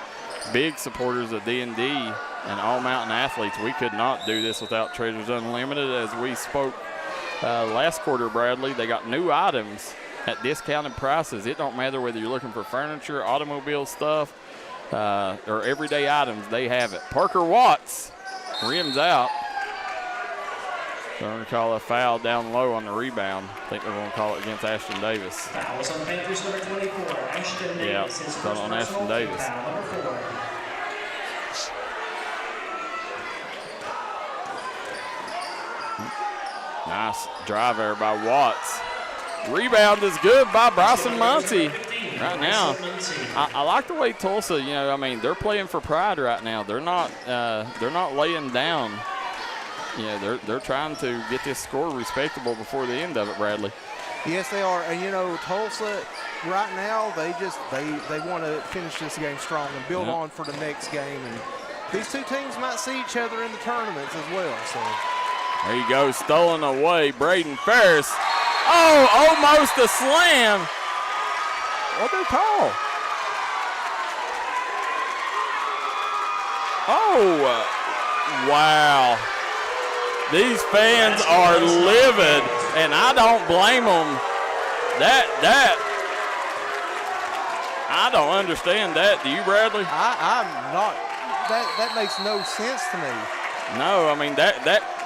big supporters of D&D and All Mountain Athletes. We could not do this without Treasures Unlimited. As we spoke last quarter, Bradley, they got new items at discounted prices. It don't matter whether you're looking for furniture, automobile stuff, or everyday items, they have it. Parker Watts rims out. They're going to call a foul down low on the rebound. I think they're going to call it against Ashton Davis. Fouls on Panthers number 24, Ashton Davis. Yeah, it's on Ashton Davis. Foul number 4. Nice drive there by Watts. Rebound is good by Bryson Muncie. Right now, I like the way Tulsa, they're playing for pride right now. They're not laying down. They're trying to get this score respectable before the end of it, Bradley. Yes, they are. And, Tulsa, right now, they want to finish this game strong and build on for the next game. And these two teams might see each other in the tournaments as well. So there you go, stolen away, Braden Ferris. Oh, almost a slam. What they call? Oh, wow. These fans are livid, and I don't blame them. I don't understand that. Do you, Bradley? I'm not. That makes no sense to me. No,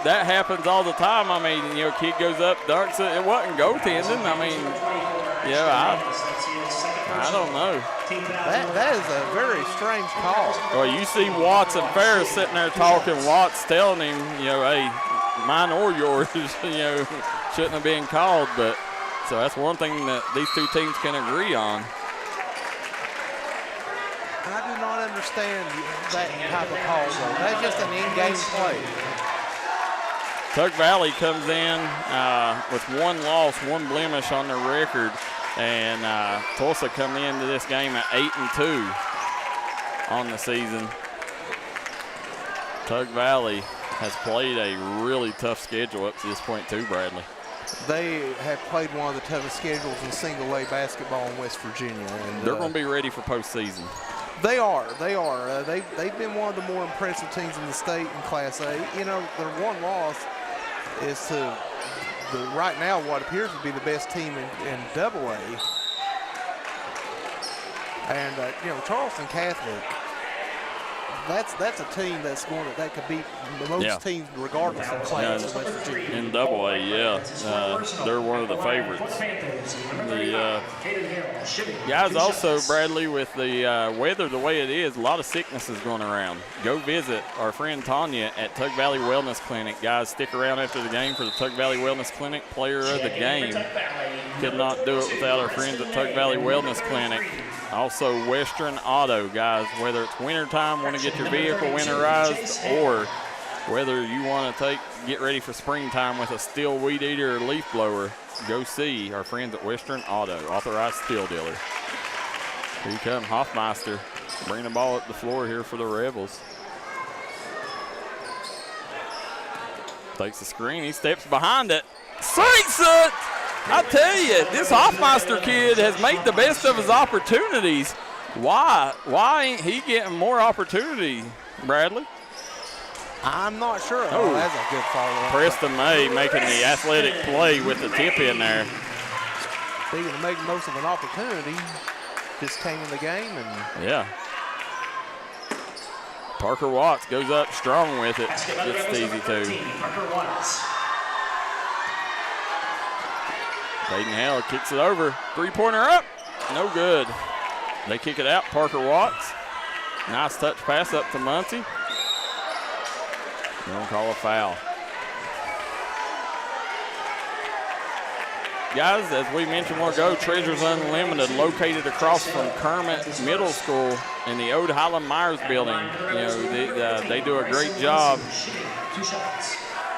that happens all the time. Kid goes up, dunks it. It wasn't goaltending. I don't know. That is a very strange call. Well, you see Watts and Ferris sitting there talking. Watts telling him, hey, mine or yours, shouldn't have been called. But so that's one thing that these two teams can agree on. I do not understand that type of call, though. That's just an in-game play. Tug Valley comes in with one loss, one blemish on their record, and Tulsa come into this game at 8-2 on the season. Tug Valley has played a really tough schedule up to this point too, Bradley. They have played one of the toughest schedules in single-A basketball in West Virginia. And they're going to be ready for postseason. They are. They've been one of the more impressive teams in the state in Class A. Their one loss is to right now what appears to be the best team in AA. And Charleston Catholic, that's a team that could beat most teams regardless of class in West Virginia. In AA, they're one of the favorites. The guys also, Bradley, with the weather the way it is, a lot of sicknesses going around. Go visit our friend Tanya at Tug Valley Wellness Clinic. Guys, stick around after the game for the Tug Valley Wellness Clinic Player of the Game. Could not do it without our friends at Tug Valley Wellness Clinic. Also, Western Auto, guys, whether it's wintertime, want to get your vehicle winterized, or whether you want to get ready for springtime with a steel weed eater or leaf blower, go see our friends at Western Auto, authorized steel dealer. Here you come, Hoffmeister, bringing the ball up the floor here for the Rebels. Takes the screen, he steps behind it. Sinks it! I tell you, this Hoffmeister kid has made the best of his opportunities. Why ain't he getting more opportunity, Bradley? I'm not sure. Oh, that's a good follow-up. Preston May making the athletic play with the tip in there. Speaking of making most of an opportunity, just came in the game and yeah. Parker Watts goes up strong with it. It's easy too. Peyton Hale kicks it over. Three-pointer up. No good. They kick it out. Parker Watts. Nice touch pass up to Muncie. They don't call a foul. Guys, as we mentioned a while ago, Treasures Unlimited, located across from Kermit Middle School in the Ode Highland Myers building. They do a great job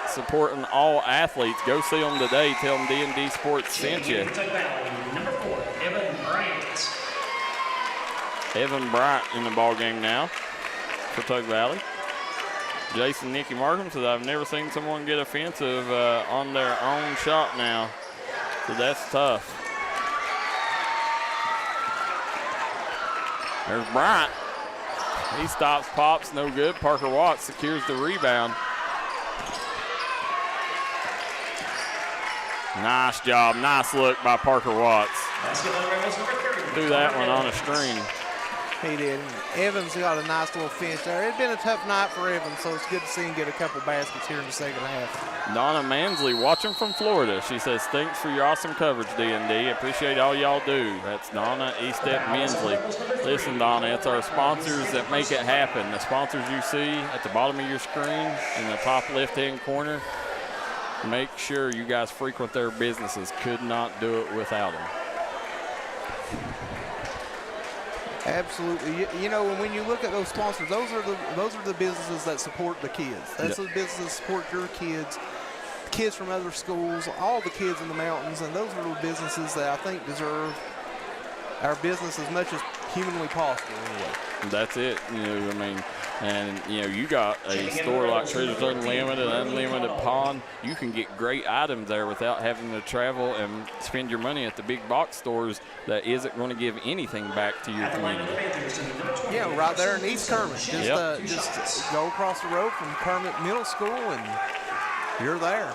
supporting all athletes. Go see them today. Tell them D&D Sports sent you. Number 4, Evan Bryant. Evan Bryant in the ball game now for Tug Valley. Jason Nicky Markham says, I've never seen someone get offensive on their own shot now. So that's tough. There's Bryant. He stops, pops, no good. Parker Watts secures the rebound. Nice job, nice look by Parker Watts. Basketball Rebels number 30. Threw that one on a string. He did. Evans got a nice little finish there. It had been a tough night for Evans, so it's good to see him get a couple baskets here in the second half. Donna Mansley watching from Florida. She says, thanks for your awesome coverage, D&D. Appreciate all y'all do. That's Donna Estep Mansley. Listen, Donna, it's our sponsors that make it happen. The sponsors you see at the bottom of your screen in the top left-hand corner, make sure you guys frequent their businesses. Could not do it without them. Absolutely. You know, when you look at those sponsors, those are the businesses that support the kids. That's the businesses that support your kids, kids from other schools, all the kids in the mountains, and those are the businesses that I think deserve our business as much as humanly possible anyway. That's it. You know, I mean, and you know, you got a store like Treasures Unlimited Pond. You can get great items there without having to travel and spend your money at the big box stores that isn't going to give anything back to your community. Yeah, right there in East Kermit. Just go across the road from Kermit Middle School and you're there.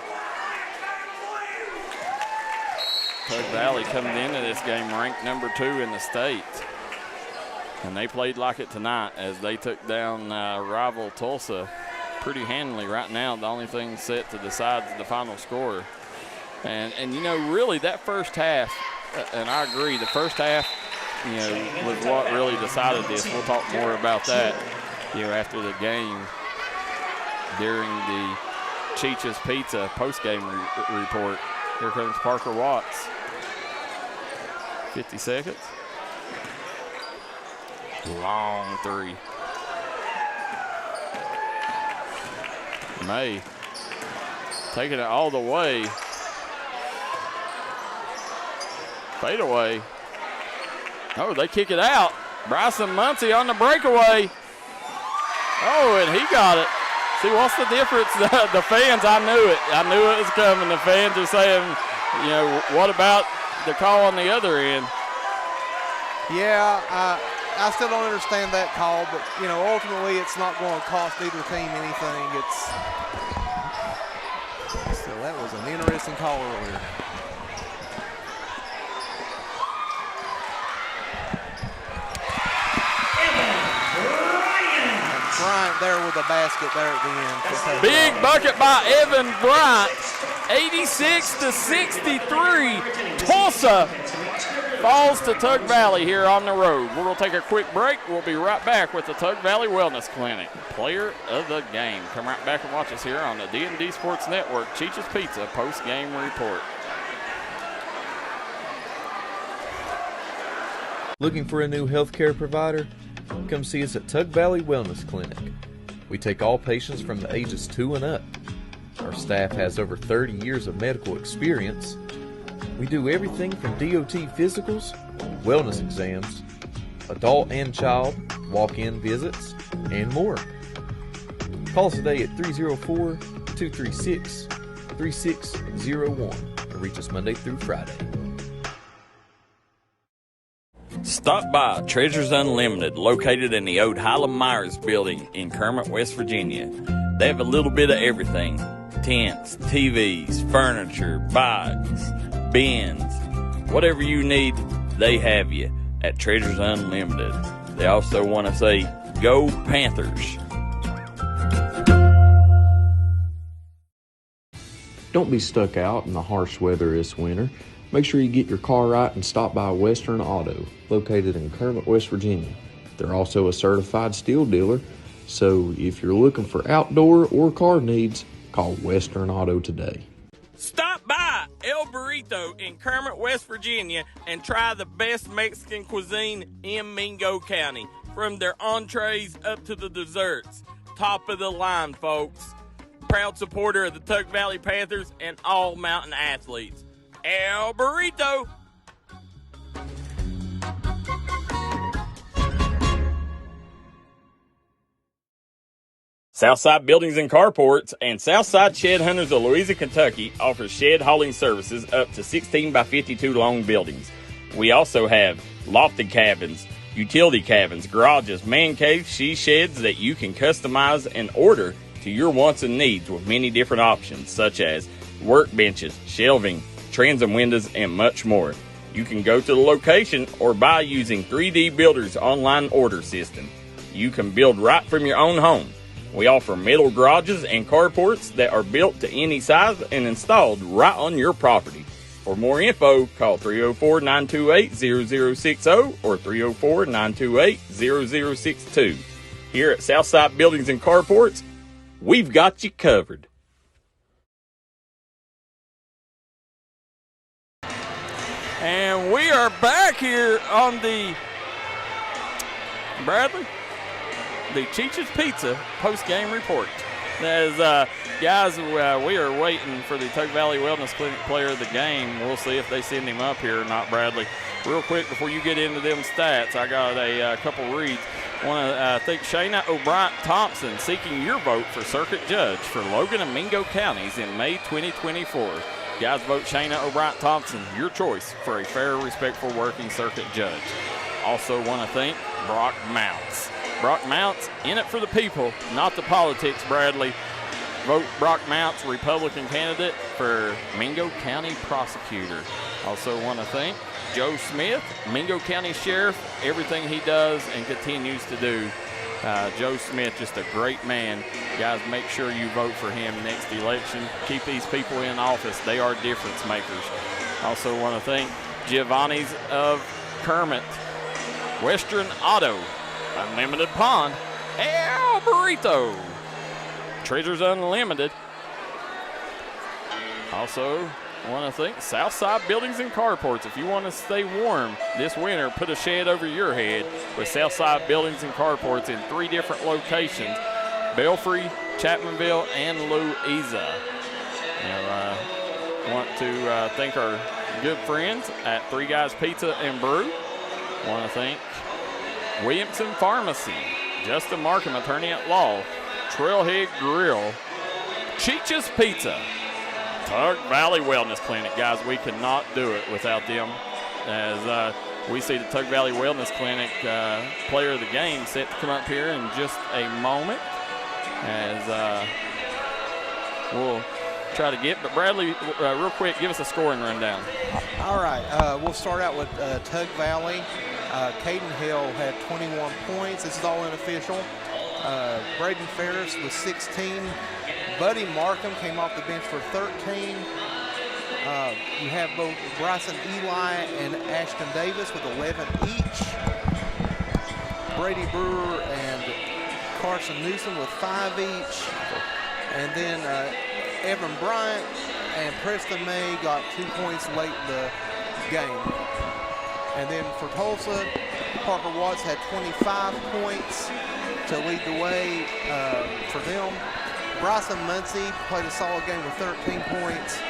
Tug Valley coming into this game ranked number 2 in the state. And they played like it tonight as they took down rival Tolsia pretty handily. Right now, the only thing set to decide is the final score. And you know, really that first half, and I agree, the first half, you know, was what really decided this. We'll talk more about that, you know, after the game during the Cheech's Pizza postgame report. Here comes Parker Watts. 50 seconds. Long three. May taking it all the way. Fade away. Oh, they kick it out. Bryson Muncie on the breakaway. Oh, and he got it. See, what's the difference? The fans, I knew it. I knew it was coming. The fans are saying, you know, what about the call on the other end? Yeah, I still don't understand that call, but, you know, ultimately it's not going to cost either team anything. Still, that was an interesting call earlier. Bryant there with a basket there at the end. Big bucket by Evan Bryant, 86-63. Tulsa falls to Tug Valley here on the road. We're going to take a quick break. We'll be right back with the Tug Valley Wellness Clinic. Player of the game. Come right back and watch us here on the D&D Sports Network. Cheech's Pizza post-game report. Looking for a new healthcare provider? Come see us at Tug Valley Wellness Clinic. We take all patients from the ages 2 and up. Our staff has over 30 years of medical experience. We do everything from DOT physicals, wellness exams, adult and child, walk-in visits, and more. Call us today at 304-236-3601 or reach us Monday through Friday. Stop by Treasures Unlimited, located in the old Highland Myers building in Kermit, West Virginia. They have a little bit of everything. Tents, TVs, furniture, bikes, bins. Whatever you need, they have you at Treasures Unlimited. They also want to say, go Panthers. Don't be stuck out in the harsh weather this winter. Make sure you get your car right and stop by Western Auto, located in Kermit, West Virginia. They're also a certified steel dealer, so if you're looking for outdoor or car needs, call Western Auto today. Stop by El Burrito in Kermit, West Virginia, and try the best Mexican cuisine in Mingo County. From their entrees up to the desserts. Top of the line, folks. Proud supporter of the Tug Valley Panthers and all mountain athletes. El Burrito. Southside Buildings and Carports and Southside Shed Hunters of Louisa, Kentucky offers shed hauling services up to 16 by 52 long buildings. We also have lofted cabins, utility cabins, garages, man caves, she sheds that you can customize and order to your wants and needs with many different options such as workbenches, shelving, transom windows, and much more. You can go to the location or buy using 3D Builder's online order system. You can build right from your own home. We offer metal garages and carports that are built to any size and installed right on your property. For more info, call 304-928-0060 or 304-928-0062. Here at Southside Buildings and Carports, we've got you covered. And we are back here on the Bradley, the Cheech's Pizza post-game report. As guys, we are waiting for the Tug Valley Wellness Clinic player of the game. We'll see if they send him up here or not, Bradley. Real quick before you get into them stats, I got a couple reads. I want to thank Shayna O'Brien Thompson seeking your vote for circuit judge for Logan and Mingo counties in May 2024. Guys, vote Shayna O'Brien Thompson, your choice for a fair, respectful working circuit judge. Also want to thank Brock Mounts. Brock Mounts, in it for the people, not the politics, Bradley. Vote Brock Mounts, Republican candidate for Mingo County prosecutor. Also want to thank Joe Smith, Mingo County Sheriff, everything he does and continues to do. Joe Smith, just a great man. Guys, make sure you vote for him next election. Keep these people in office. They are difference makers. Also want to thank Giovanni's of Kermit, Western Auto, Unlimited Pond, El Burrito, Treasures Unlimited. Also want to thank Southside Buildings and Carports. If you want to stay warm this winter, put a shed over your head with Southside Buildings and Carports in 3 different locations, Belfry, Chapmanville, and Louisa. And want to thank our good friends at Three Guys Pizza and Brew. Want to thank Williamson Pharmacy, Justin Markham, attorney at law, Trailhead Grill, Cheech's Pizza, Tug Valley Wellness Clinic. Guys, we cannot do it without them. As we see the Tug Valley Wellness Clinic player of the game set to come up here in just a moment. As we'll try to get, but Bradley, real quick, give us a scoring rundown. All right, we'll start out with Tug Valley. Caden Hill had 21 points. This is all unofficial. Braden Ferris was 16. Buddy Markham came off the bench for 13. You have both Bryson Eli and Ashton Davis with 11 each. Brady Brewer and Carson Newsom with 5 each. And then Evan Bryant and Preston May got 2 points late in the game. And then for Tolsia, Parker Watts had 25 points to lead the way for them. Bryson Muncie played a solid game with 13 points.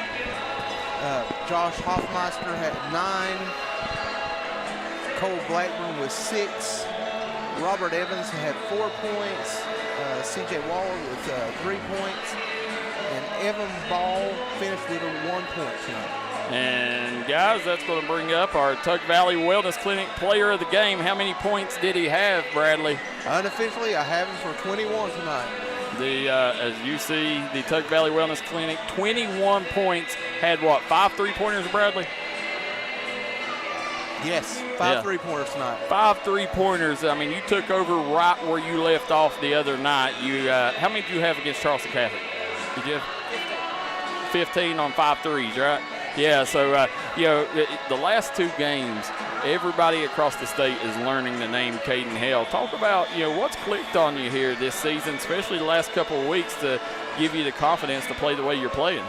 Josh Hoffmeister had 9. Cole Blackburn with 6. Robert Evans had 4 points. CJ Waller with 3 points. And Evan Ball finished with a 1 point tonight. And guys, that's going to bring up our Tug Valley Wellness Clinic player of the game. How many points did he have, Bradley? Unofficially, I have him for 21 tonight. As you see, the Tug Valley Wellness Clinic, 21 points, had what, 5 3-pointers, Bradley? Yes, 5 3-pointers tonight. 5 3-pointers. I mean, you took over right where you left off the other night. How many did you have against Charleston Catholic? Did you have 15 on 5 threes, right? Yeah, so, the last 2 games, everybody across the state is learning the name Caden Hale. Talk about, what's clicked on you here this season, especially the last couple of weeks, to give you the confidence to play the way you're playing.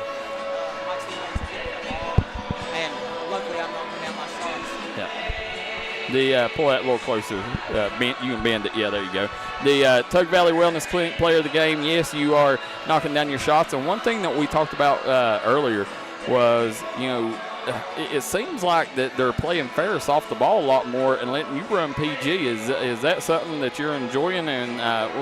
And luckily I'm knocking down my shots. Yeah. Pull that a little closer. You can bend it. Yeah, there you go. The Tug Valley Wellness Clinic player of the game, yes, you are knocking down your shots. And one thing that we talked about earlier was, it seems like that they're playing Ferris off the ball a lot more and letting you run PG. Is that something that you're enjoying? And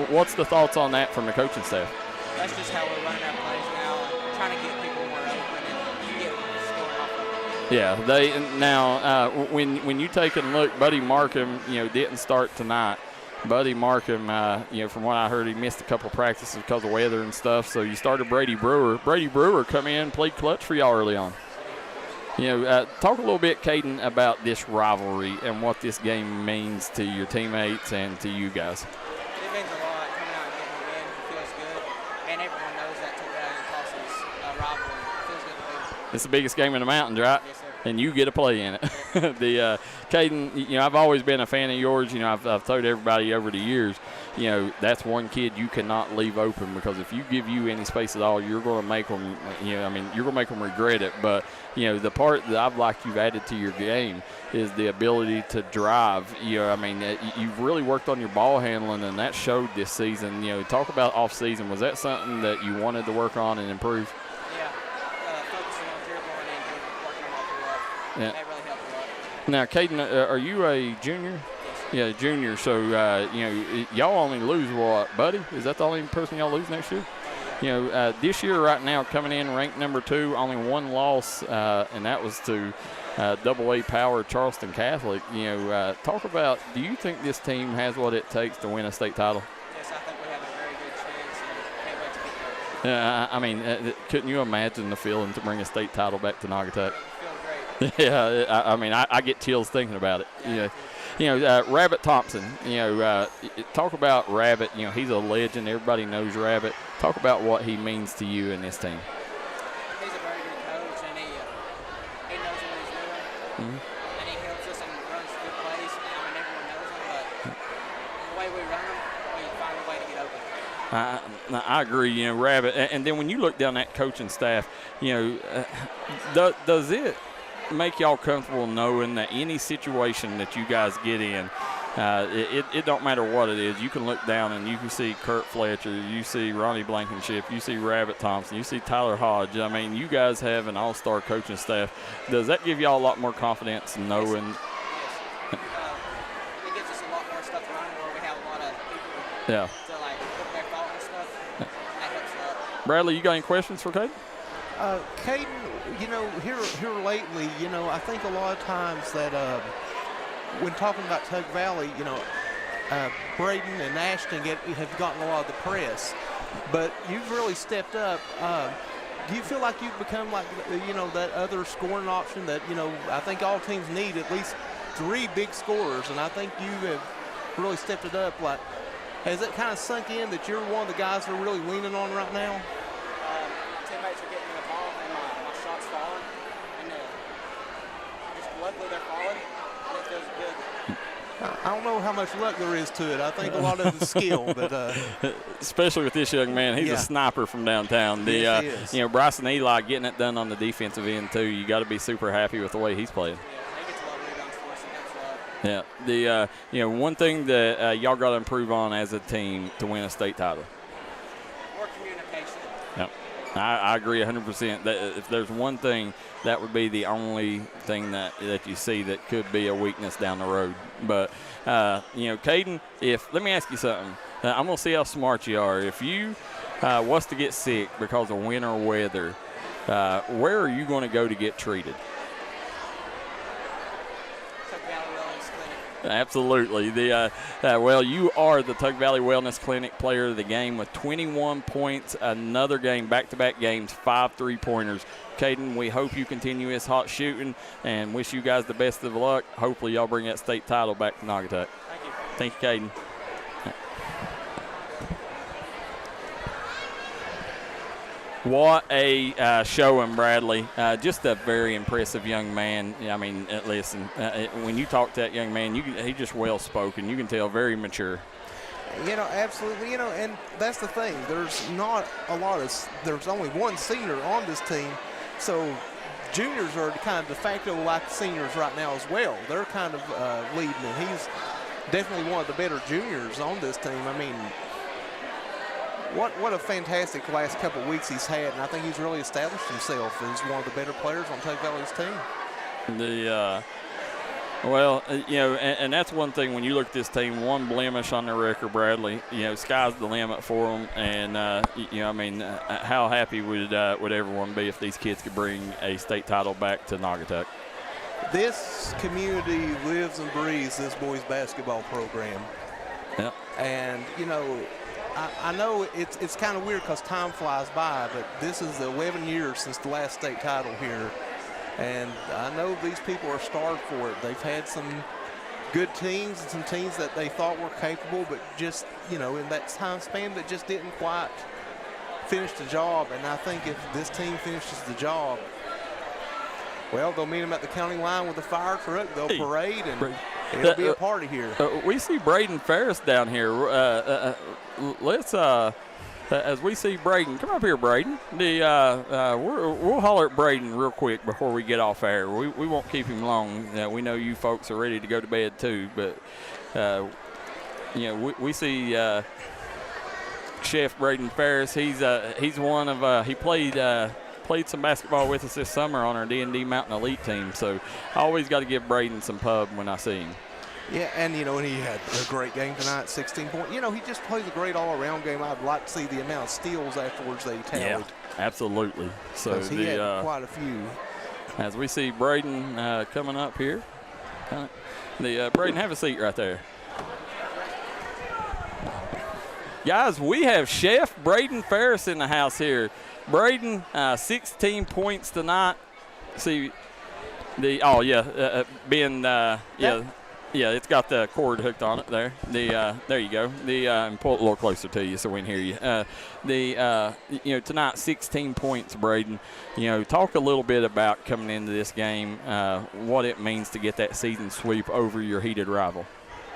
what's the thoughts on that from the coaching staff? That's just how we're running our plays now, and trying to get people more open and get scoring off of them. Yeah, when you take a look, Buddy Markham, didn't start tonight. Buddy Markham, from what I heard, he missed a couple practices because of weather and stuff. So you started Brady Brewer. Brady Brewer come in, played clutch for y'all early on. Talk a little bit, Caden, about this rivalry and what this game means to your teammates and to you guys. It means a lot coming out and getting a win. It feels good. And everyone knows that Tug Valley and Tolsia's rivalry. It feels good to do. It's the biggest game in the mountains, right? Yes, sir. And you get to play in it. Caden, I've always been a fan of yours. I've told everybody over the years, that's one kid you cannot leave open, because if you give you any space at all, you're going to make them, you're going to make them regret it. But, the part that I've liked you've added to your game is the ability to drive. You've really worked on your ball handling, and that showed this season. Talk about off season. Was that something that you wanted to work on and improve? Focusing on dribbling and working on off the left. Yeah. That really helped a lot. Now, Caden, are you a junior? Yeah, junior. So, y'all only lose what, Buddy? Is that the only person y'all lose next year? This year right now coming in ranked number 2, only one loss, and that was to AA power Charleston Catholic. Talk about, do you think this team has what it takes to win a state title? Yes, I think we have a very good chance, and can't wait to get there. Couldn't you imagine the feeling to bring a state title back to Naugatuck? It feels great. I get chills thinking about it. Rabbit Thompson, talk about Rabbit. He's a legend. Everybody knows Rabbit. Talk about what he means to you and this team. He's a very good coach, and he knows what he's doing. And he helps us and runs good plays. Everyone knows him, but the way we run them, we find a way to get open. I agree, Rabbit. And then when you look down that coaching staff, does it make y'all comfortable knowing that any situation that you guys get in, it don't matter what it is, you can look down and you can see Kurt Fletcher, you see Ronnie Blankenship, you see Rabbit Thompson, you see Tyler Hodge. You guys have an all-star coaching staff. Does that give y'all a lot more confidence knowing? Yes. It gives us a lot more stuff to run where we have a lot of people to put their thought and stuff. That helps a lot. Bradley, you got any questions for Caden? Caden, here lately, I think a lot of times that when talking about Tug Valley, Braden and Ashton have gotten a lot of the press, but you've really stepped up. Do you feel like you've become like, that other scoring option that, I think all teams need at least 3 big scorers, and I think you have really stepped it up. Like, has it kind of sunk in that you're one of the guys they're really leaning on right now? Teammates are getting me the ball and my shot's falling, and just luckily they're falling, and it feels good. I don't know how much luck there is to it. I think a lot of it's skill, but especially with this young man, he's a sniper from downtown. Yes, he is. Bryson Eli getting it done on the defensive end too. You got to be super happy with the way he's playing. Yeah, he gets a lot of rebounds for us, and that's Yeah, one thing that y'all got to improve on as a team to win a state title. more communication. Yep. I agree 100%. That if there's one thing, that would be the only thing that you see that could be a weakness down the road. But, Caden, let me ask you something. I'm going to see how smart you are. If you was to get sick because of winter weather, where are you going to go to get treated? Absolutely. Well, you are the Tug Valley Wellness Clinic player of the game with 21 points, another game, back-to-back games, 5 3-pointers. Caden, we hope you continue this hot shooting and wish you guys the best of luck. Hopefully y'all bring that state title back to Naugatuck. Thank you. Thank you, Caden. What a showing, Bradley. Just a very impressive young man. Listen, when you talk to that young man, he's just well-spoken. You can tell, very mature. Absolutely. And that's the thing. There's not a lot of – there's only one senior on this team. So juniors are kind of de facto like seniors right now as well. They're kind of leading, and he's definitely one of the better juniors on this team. What a fantastic last couple of weeks he's had, and I think he's really established himself as one of the better players on Tug Valley's team. And that's one thing when you look at this team, one blemish on their record, Bradley, sky's the limit for them. And, how happy would everyone be if these kids could bring a state title back to Naugatuck? This community lives and breathes this boys basketball program. Yep. And, I know it's kind of weird because time flies by, but this is 11 years since the last state title here. And I know these people are starved for it. They've had some good teams and some teams that they thought were capable, but just, in that time span, that just didn't quite finish the job. And I think if this team finishes the job, well, they'll meet them at the county line with a fire truck. They'll parade, and it'll be a party here. We see Braden Ferris down here. Let's as we see Braden, come up here, Braden. We'll holler at Braden real quick before we get off air. We won't keep him long. We know you folks are ready to go to bed too, but we see Chef Braden Ferris. He's one of he played some basketball with us this summer on our D&D Mountain Elite team, so I always got to give Braden some pub when I see him. Yeah, and, and he had a great game tonight, 16 points. He just plays a great all-around game. I'd like to see the amount of steals afterwards that he tallied. Yeah, absolutely. So he had quite a few. As we see Braden coming up here. Braden, have a seat right there. Guys, we have Chef Braden Ferris in the house here. Braden, 16 points tonight. See, it's got the cord hooked on it there. There you go. And pull it a little closer to you so we can hear you. Tonight 16 points, Braden. Talk a little bit about coming into this game, what it means to get that season sweep over your heated rival.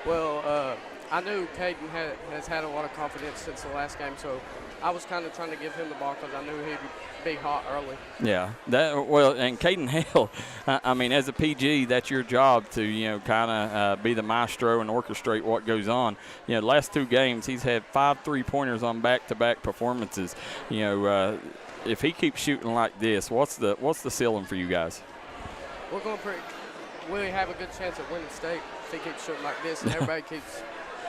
Well, I knew Caden has had a lot of confidence since the last game, so I was kind of trying to give him the ball because I knew he'd be hot early. Yeah, and Caden Hale, as a PG, that's your job to, kind of be the maestro and orchestrate what goes on. The last 2 games, he's had 5 3-pointers on back-to-back performances. If he keeps shooting like this, what's the ceiling for you guys? We have a good chance at winning state if he keeps shooting like this and everybody keeps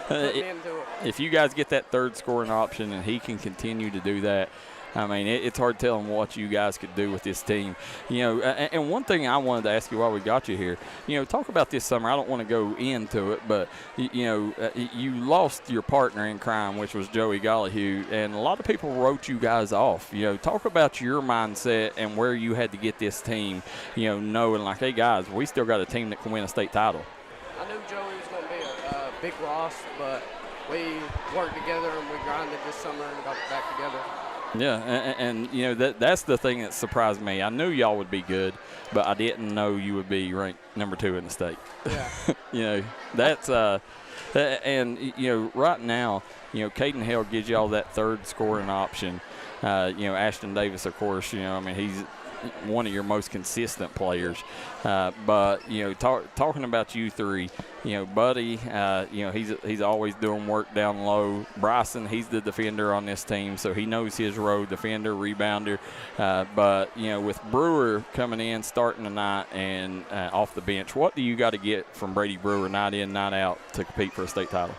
putting into it. If you guys get that third scoring option and he can continue to do that, it's hard telling what you guys could do with this team. And one thing I wanted to ask you while we got you here, talk about this summer. I don't want to go into it, but, you lost your partner in crime, which was Joey Gollihue, and a lot of people wrote you guys off. Talk about your mindset and where you had to get this team, knowing like, hey, guys, we still got a team that can win a state title. I knew Joey was going to be a big loss, but we worked together and we grinded this summer and got back together. Yeah, and that's the thing that surprised me. I knew y'all would be good, but I didn't know you would be ranked number 2 in the state. Yeah. That's and right now, Caden Hale gives y'all that third scoring option. Ashton Davis, of course, he's one of your most consistent players. But talking about you three, Buddy, he's always doing work down low. Bryson, he's the defender on this team, so he knows his role, defender, rebounder. But with Brewer coming in, starting tonight, and off the bench, what do you got to get from Brady Brewer night in, night out to compete for a state title?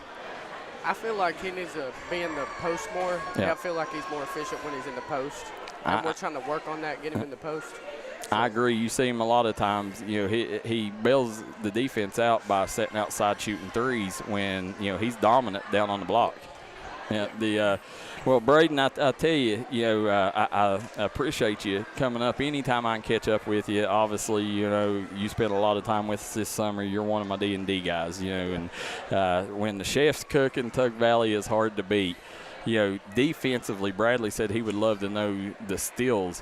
I feel like he needs to be in the post more. Yeah. I feel like he's more efficient when he's in the post. And we're trying to work on that, get him in the post. I agree. You see him a lot of times. He bails the defense out by setting outside shooting threes when he's dominant down on the block. Yeah. Well, Braden, I tell you, I appreciate you coming up. Anytime I can catch up with you, obviously, you spent a lot of time with us this summer. You're one of my D&D guys, and when the chef's cooking, Tug Valley is hard to beat. Defensively, Bradley said he would love to know the steals.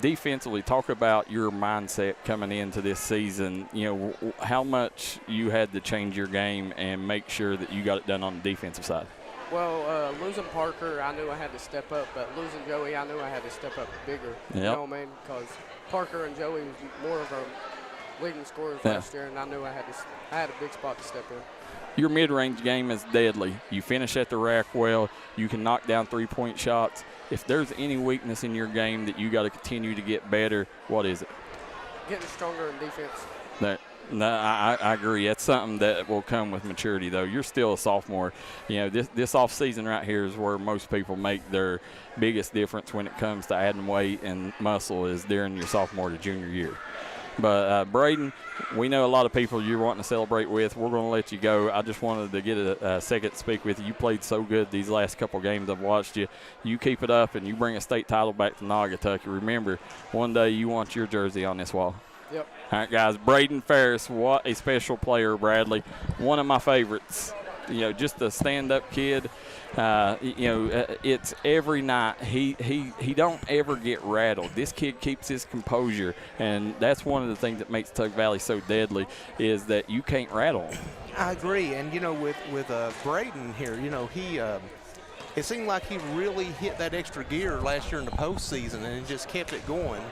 Defensively, talk about your mindset coming into this season. How much you had to change your game and make sure that you got it done on the defensive side. Well, losing Parker, I knew I had to step up, but losing Joey, I knew I had to step up bigger. Yep. You know what I mean? Because Parker and Joey was more of our leading scorers last year, and I knew I had a big spot to step in. Your mid-range game is deadly. You finish at the rack well. You can knock down three-point shots. If there's any weakness in your game that you got to continue to get better, what is it? Getting stronger in defense. I agree. That's something that will come with maturity, though. You're still a sophomore. This off season right here is where most people make their biggest difference when it comes to adding weight and muscle is during your sophomore to junior year. But Braden, we know a lot of people you're wanting to celebrate with. We're going to let you go. I just wanted to get a second to speak with you. You played so good these last couple games I've watched you. You keep it up, and you bring a state title back to Naugatuck. Remember, one day you want your jersey on this wall. Yep. All right, guys. Braden Ferris, what a special player, Bradley. One of my favorites. Just a stand-up kid. It's every night. He don't ever get rattled. This kid keeps his composure, and that's one of the things that makes Tug Valley so deadly is that you can't rattle him. I agree, and with Braden here, he it seemed like he really hit that extra gear last year in the postseason, and just kept it going.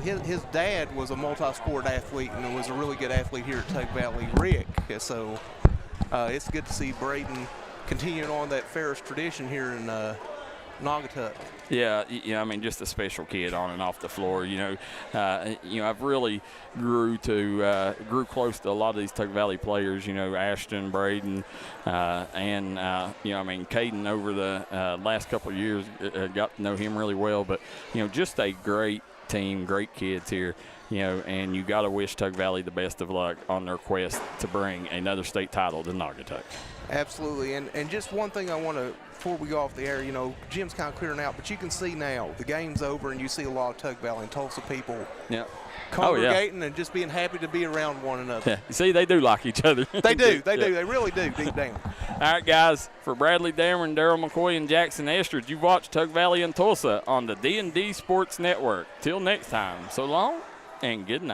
His dad was a multi-sport athlete and was a really good athlete here at Tug Valley, Rick. So it's good to see Braden continuing on that Ferris tradition here in Naugatuck. Yeah, just a special kid on and off the floor. I've really grew close to a lot of these Tug Valley players. Ashton, Braden, and Caden over the last couple of years got to know him really well. But just a great team, great kids here. And you got to wish Tug Valley the best of luck on their quest to bring another state title to Naugatuck. Absolutely, and just one thing I want to, before we go off the air, Jim's kind of clearing out, but you can see now the game's over, and you see a lot of Tug Valley and Tulsa people congregating and just being happy to be around one another. Yeah, you see, they do like each other. They do, they really do, deep down. All right, guys, for Bradley, Damron, Darryl, McCoy, and Jaxon Estridge, you've watched Tug Valley and Tulsa on the D&D Sports Network. Till next time, so long and good night.